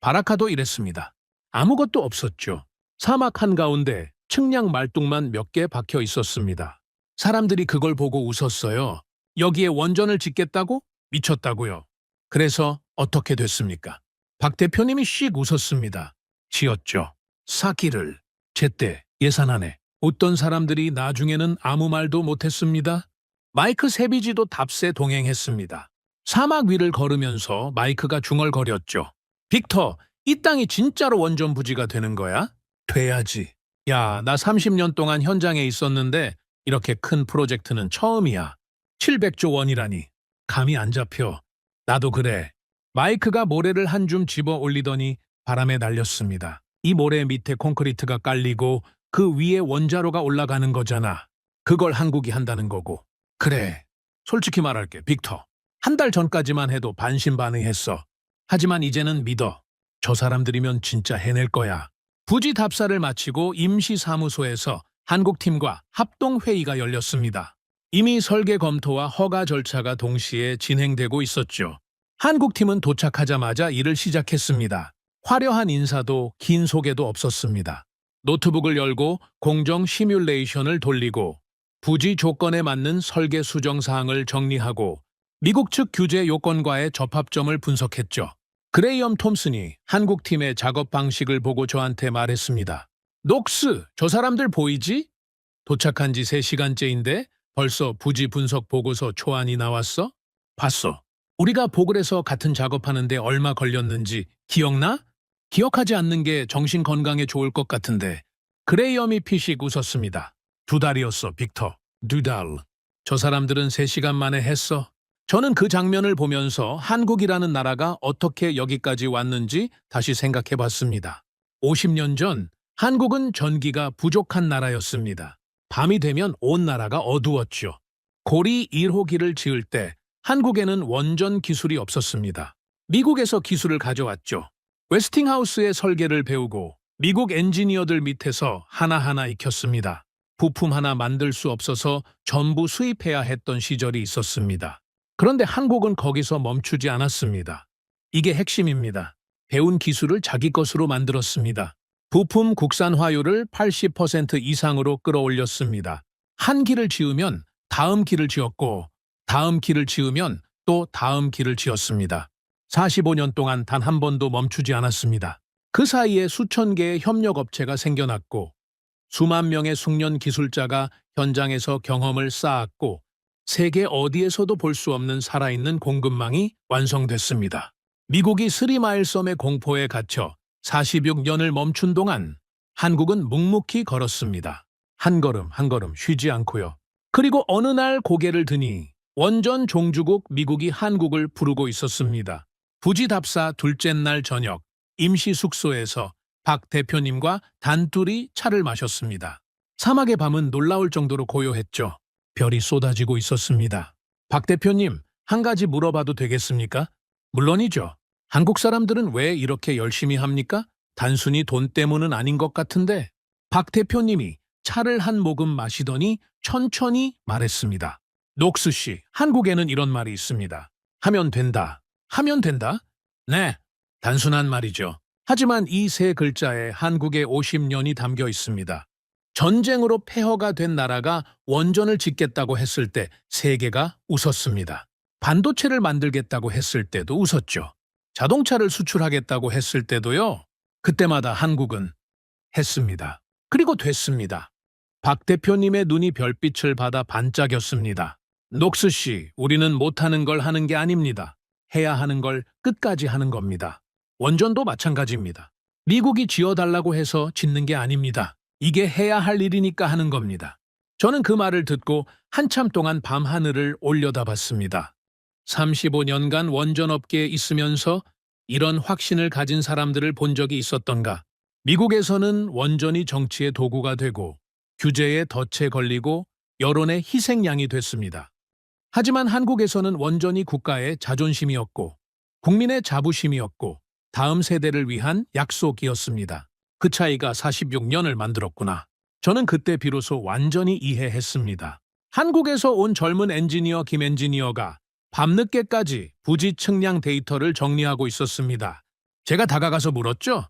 바라카도 이랬습니다. 아무것도 없었죠. 사막 한가운데 측량 말뚝만 몇 개 박혀 있었습니다. 사람들이 그걸 보고 웃었어요. 여기에 원전을 짓겠다고? 미쳤다고요. 그래서 어떻게 됐습니까? 박 대표님이 씩 웃었습니다. 지었죠. 사기를 제때 예산안에 웃던 사람들이 나중에는 아무 말도 못했습니다. 마이크 세비지도 답세 동행했습니다. 사막 위를 걸으면서 마이크가 중얼거렸죠. 빅터, 이 땅이 진짜로 원전 부지가 되는 거야? 돼야지. 야, 나 30년 동안 현장에 있었는데 이렇게 큰 프로젝트는 처음이야. 700조 원이라니. 감이 안 잡혀. 나도 그래. 마이크가 모래를 한 줌 집어 올리더니 바람에 날렸습니다. 이 모래 밑에 콘크리트가 깔리고 그 위에 원자로가 올라가는 거잖아. 그걸 한국이 한다는 거고. 그래. 솔직히 말할게, 빅터. 한 달 전까지만 해도 반신반의했어. 하지만 이제는 믿어. 저 사람들이면 진짜 해낼 거야. 부지 답사를 마치고 임시사무소에서 한국팀과 합동회의가 열렸습니다. 이미 설계 검토와 허가 절차가 동시에 진행되고 있었죠. 한국팀은 도착하자마자 일을 시작했습니다. 화려한 인사도 긴 소개도 없었습니다. 노트북을 열고 공정 시뮬레이션을 돌리고 부지 조건에 맞는 설계 수정 사항을 정리하고 미국 측 규제 요건과의 접합점을 분석했죠. 그레이엄 톰슨이 한국팀의 작업 방식을 보고 저한테 말했습니다. 녹스, 저 사람들 보이지? 도착한 지 3시간째인데 벌써 부지 분석 보고서 초안이 나왔어? 봤어. 우리가 보글에서 같은 작업하는데 얼마 걸렸는지 기억나? 기억하지 않는 게 정신 건강에 좋을 것 같은데. 그레이엄이 피식 웃었습니다. 2달이었어, 빅터. 2달. 저 사람들은 3시간 만에 했어. 저는 그 장면을 보면서 한국이라는 나라가 어떻게 여기까지 왔는지 다시 생각해 봤습니다. 50년 전 한국은 전기가 부족한 나라였습니다. 밤이 되면 온 나라가 어두웠죠. 고리 1호기를 지을 때 한국에는 원전 기술이 없었습니다. 미국에서 기술을 가져왔죠. 웨스팅하우스의 설계를 배우고 미국 엔지니어들 밑에서 하나하나 익혔습니다. 부품 하나 만들 수 없어서 전부 수입해야 했던 시절이 있었습니다. 그런데 한국은 거기서 멈추지 않았습니다. 이게 핵심입니다. 배운 기술을 자기 것으로 만들었습니다. 부품 국산화율을 80% 이상으로 끌어올렸습니다. 한 길을 지으면 다음 길을 지었고 다음 길을 지으면 또 다음 길을 지었습니다. 45년 동안 단 한 번도 멈추지 않았습니다. 그 사이에 수천 개의 협력업체가 생겨났고 수만 명의 숙련 기술자가 현장에서 경험을 쌓았고 세계 어디에서도 볼 수 없는 살아있는 공급망이 완성됐습니다. 미국이 스리마일 섬의 공포에 갇혀 46년을 멈춘 동안 한국은 묵묵히 걸었습니다. 한 걸음 한 걸음 쉬지 않고요. 그리고 어느 날 고개를 드니 원전 종주국 미국이 한국을 부르고 있었습니다. 부지 답사 둘째 날 저녁 임시 숙소에서 박 대표님과 단둘이 차를 마셨습니다. 사막의 밤은 놀라울 정도로 고요했죠. 별이 쏟아지고 있었습니다. 박 대표님, 한 가지 물어봐도 되겠습니까? 물론이죠. 한국 사람들은 왜 이렇게 열심히 합니까? 단순히 돈 때문은 아닌 것 같은데. 박 대표님이 차를 한 모금 마시더니 천천히 말했습니다. 녹스 씨, 한국에는 이런 말이 있습니다. 하면 된다. 하면 된다? 네, 단순한 말이죠. 하지만 이 세 글자에 한국의 50년이 담겨 있습니다. 전쟁으로 폐허가 된 나라가 원전을 짓겠다고 했을 때 세계가 웃었습니다. 반도체를 만들겠다고 했을 때도 웃었죠. 자동차를 수출하겠다고 했을 때도요. 그때마다 한국은 했습니다. 그리고 됐습니다. 박 대표님의 눈이 별빛을 받아 반짝였습니다. 녹스 씨, 우리는 못하는 걸 하는 게 아닙니다. 해야 하는 걸 끝까지 하는 겁니다. 원전도 마찬가지입니다. 미국이 지어달라고 해서 짓는 게 아닙니다. 이게 해야 할 일이니까 하는 겁니다. 저는 그 말을 듣고 한참 동안 밤하늘을 올려다봤습니다. 35년간 원전업계에 있으면서 이런 확신을 가진 사람들을 본 적이 있었던가? 미국에서는 원전이 정치의 도구가 되고 규제에 덫에 걸리고 여론의 희생양이 됐습니다. 하지만 한국에서는 원전이 국가의 자존심이었고 국민의 자부심이었고 다음 세대를 위한 약속이었습니다. 그 차이가 46년을 만들었구나. 저는 그때 비로소 완전히 이해했습니다. 한국에서 온 젊은 엔지니어 김 엔지니어가 밤늦게까지 부지 측량 데이터를 정리하고 있었습니다. 제가 다가가서 물었죠.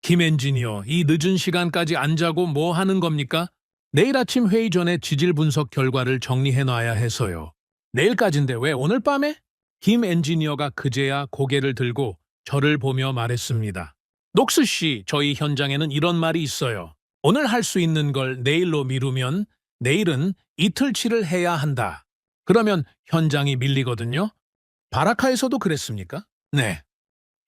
김 엔지니어, 이 늦은 시간까지 안 자고 뭐 하는 겁니까? 내일 아침 회의 전에 지질 분석 결과를 정리해놔야 해서요. 내일까지인데 왜 오늘 밤에? 김 엔지니어가 그제야 고개를 들고 저를 보며 말했습니다. 녹스 씨, 저희 현장에는 이런 말이 있어요. 오늘 할 수 있는 걸 내일로 미루면 내일은 이틀치를 해야 한다. 그러면 현장이 밀리거든요. 바라카에서도 그랬습니까? 네.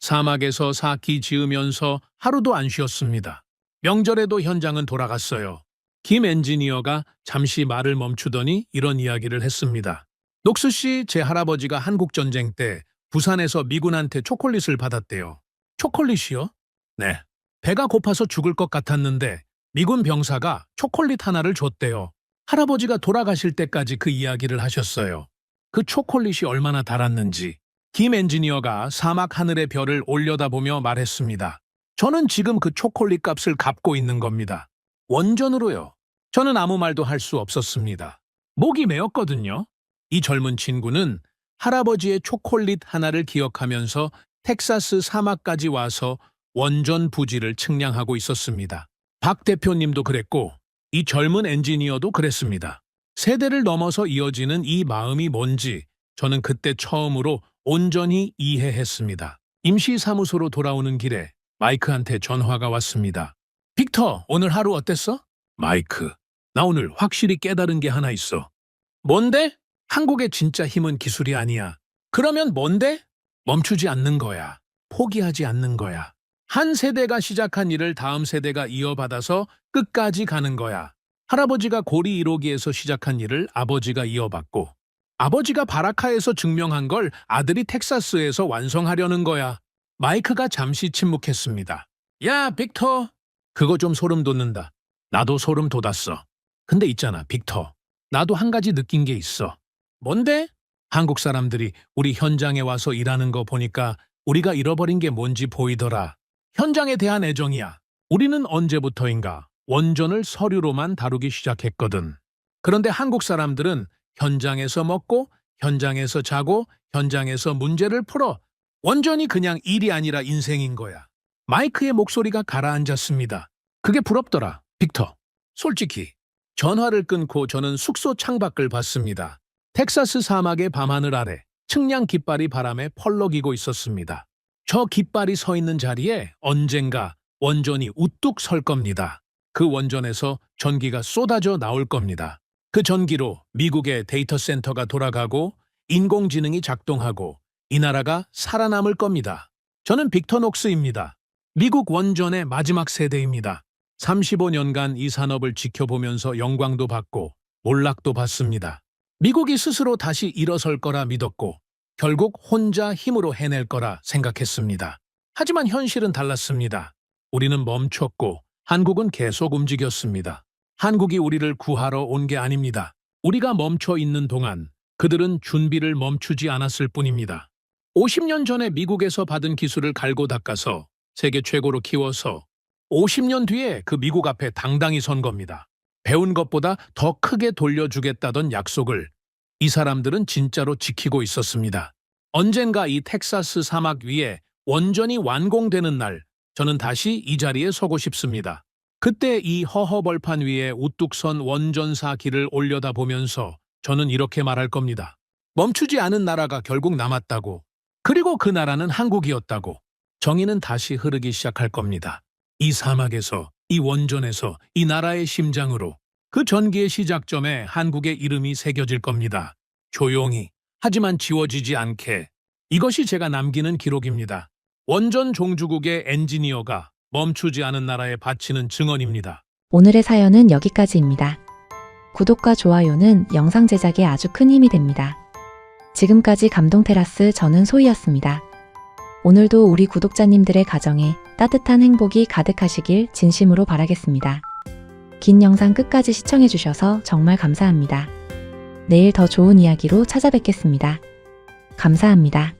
사막에서 사키 지으면서 하루도 안 쉬었습니다. 명절에도 현장은 돌아갔어요. 김 엔지니어가 잠시 말을 멈추더니 이런 이야기를 했습니다. 녹스 씨, 제 할아버지가 한국전쟁 때 부산에서 미군한테 초콜릿을 받았대요. 초콜릿이요? 네. 배가 고파서 죽을 것 같았는데 미군 병사가 초콜릿 하나를 줬대요. 할아버지가 돌아가실 때까지 그 이야기를 하셨어요. 그 초콜릿이 얼마나 달았는지. 김 엔지니어가 사막 하늘의 별을 올려다보며 말했습니다. 저는 지금 그 초콜릿 값을 갚고 있는 겁니다. 원전으로요. 저는 아무 말도 할 수 없었습니다. 목이 메었거든요. 이 젊은 친구는 할아버지의 초콜릿 하나를 기억하면서 텍사스 사막까지 와서 원전 부지를 측량하고 있었습니다. 박 대표님도 그랬고 이 젊은 엔지니어도 그랬습니다. 세대를 넘어서 이어지는 이 마음이 뭔지 저는 그때 처음으로 온전히 이해했습니다. 임시사무소로 돌아오는 길에 마이크한테 전화가 왔습니다. 빅터, 오늘 하루 어땠어? 마이크, 나 오늘 확실히 깨달은 게 하나 있어. 뭔데? 한국의 진짜 힘은 기술이 아니야. 그러면 뭔데? 멈추지 않는 거야. 포기하지 않는 거야. 한 세대가 시작한 일을 다음 세대가 이어받아서 끝까지 가는 거야. 할아버지가 고리 1호기에서 시작한 일을 아버지가 이어받고 아버지가 바라카에서 증명한 걸 아들이 텍사스에서 완성하려는 거야. 마이크가 잠시 침묵했습니다. 야, 빅터. 그거 좀 소름 돋는다. 나도 소름 돋았어. 근데 있잖아, 빅터. 나도 한 가지 느낀 게 있어. 뭔데? 한국 사람들이 우리 현장에 와서 일하는 거 보니까 우리가 잃어버린 게 뭔지 보이더라. 현장에 대한 애정이야. 우리는 언제부터인가 원전을 서류로만 다루기 시작했거든. 그런데 한국 사람들은 현장에서 먹고, 현장에서 자고, 현장에서 문제를 풀어. 원전이 그냥 일이 아니라 인생인 거야. 마이크의 목소리가 가라앉았습니다. 그게 부럽더라, 빅터. 솔직히. 전화를 끊고 저는 숙소 창밖을 봤습니다. 텍사스 사막의 밤하늘 아래 측량 깃발이 바람에 펄럭이고 있었습니다. 저 깃발이 서 있는 자리에 언젠가 원전이 우뚝 설 겁니다. 그 원전에서 전기가 쏟아져 나올 겁니다. 그 전기로 미국의 데이터 센터가 돌아가고 인공지능이 작동하고 이 나라가 살아남을 겁니다. 저는 빅터 녹스입니다. 미국 원전의 마지막 세대입니다. 35년간 이 산업을 지켜보면서 영광도 받고 몰락도 받습니다. 미국이 스스로 다시 일어설 거라 믿었고 결국 혼자 힘으로 해낼 거라 생각했습니다. 하지만 현실은 달랐습니다. 우리는 멈췄고 한국은 계속 움직였습니다. 한국이 우리를 구하러 온 게 아닙니다. 우리가 멈춰 있는 동안 그들은 준비를 멈추지 않았을 뿐입니다. 50년 전에 미국에서 받은 기술을 갈고 닦아서 세계 최고로 키워서 50년 뒤에 그 미국 앞에 당당히 선 겁니다. 배운 것보다 더 크게 돌려주겠다던 약속을 이 사람들은 진짜로 지키고 있었습니다. 언젠가 이 텍사스 사막 위에 원전이 완공되는 날, 저는 다시 이 자리에 서고 싶습니다. 그때 이 허허벌판 위에 우뚝 선 원전사 길을 올려다보면서 저는 이렇게 말할 겁니다. 멈추지 않은 나라가 결국 남았다고. 그리고 그 나라는 한국이었다고. 정의는 다시 흐르기 시작할 겁니다. 이 사막에서, 이 원전에서, 이 나라의 심장으로 그 전기의 시작점에 한국의 이름이 새겨질 겁니다. 조용히, 하지만 지워지지 않게. 이것이 제가 남기는 기록입니다. 원전 종주국의 엔지니어가 멈추지 않은 나라에 바치는 증언입니다. 오늘의 사연은 여기까지입니다. 구독과 좋아요는 영상 제작에 아주 큰 힘이 됩니다. 지금까지 감동테라스 저는 소희였습니다. 오늘도 우리 구독자님들의 가정에 따뜻한 행복이 가득하시길 진심으로 바라겠습니다. 긴 영상 끝까지 시청해주셔서 정말 감사합니다. 내일 더 좋은 이야기로 찾아뵙겠습니다. 감사합니다.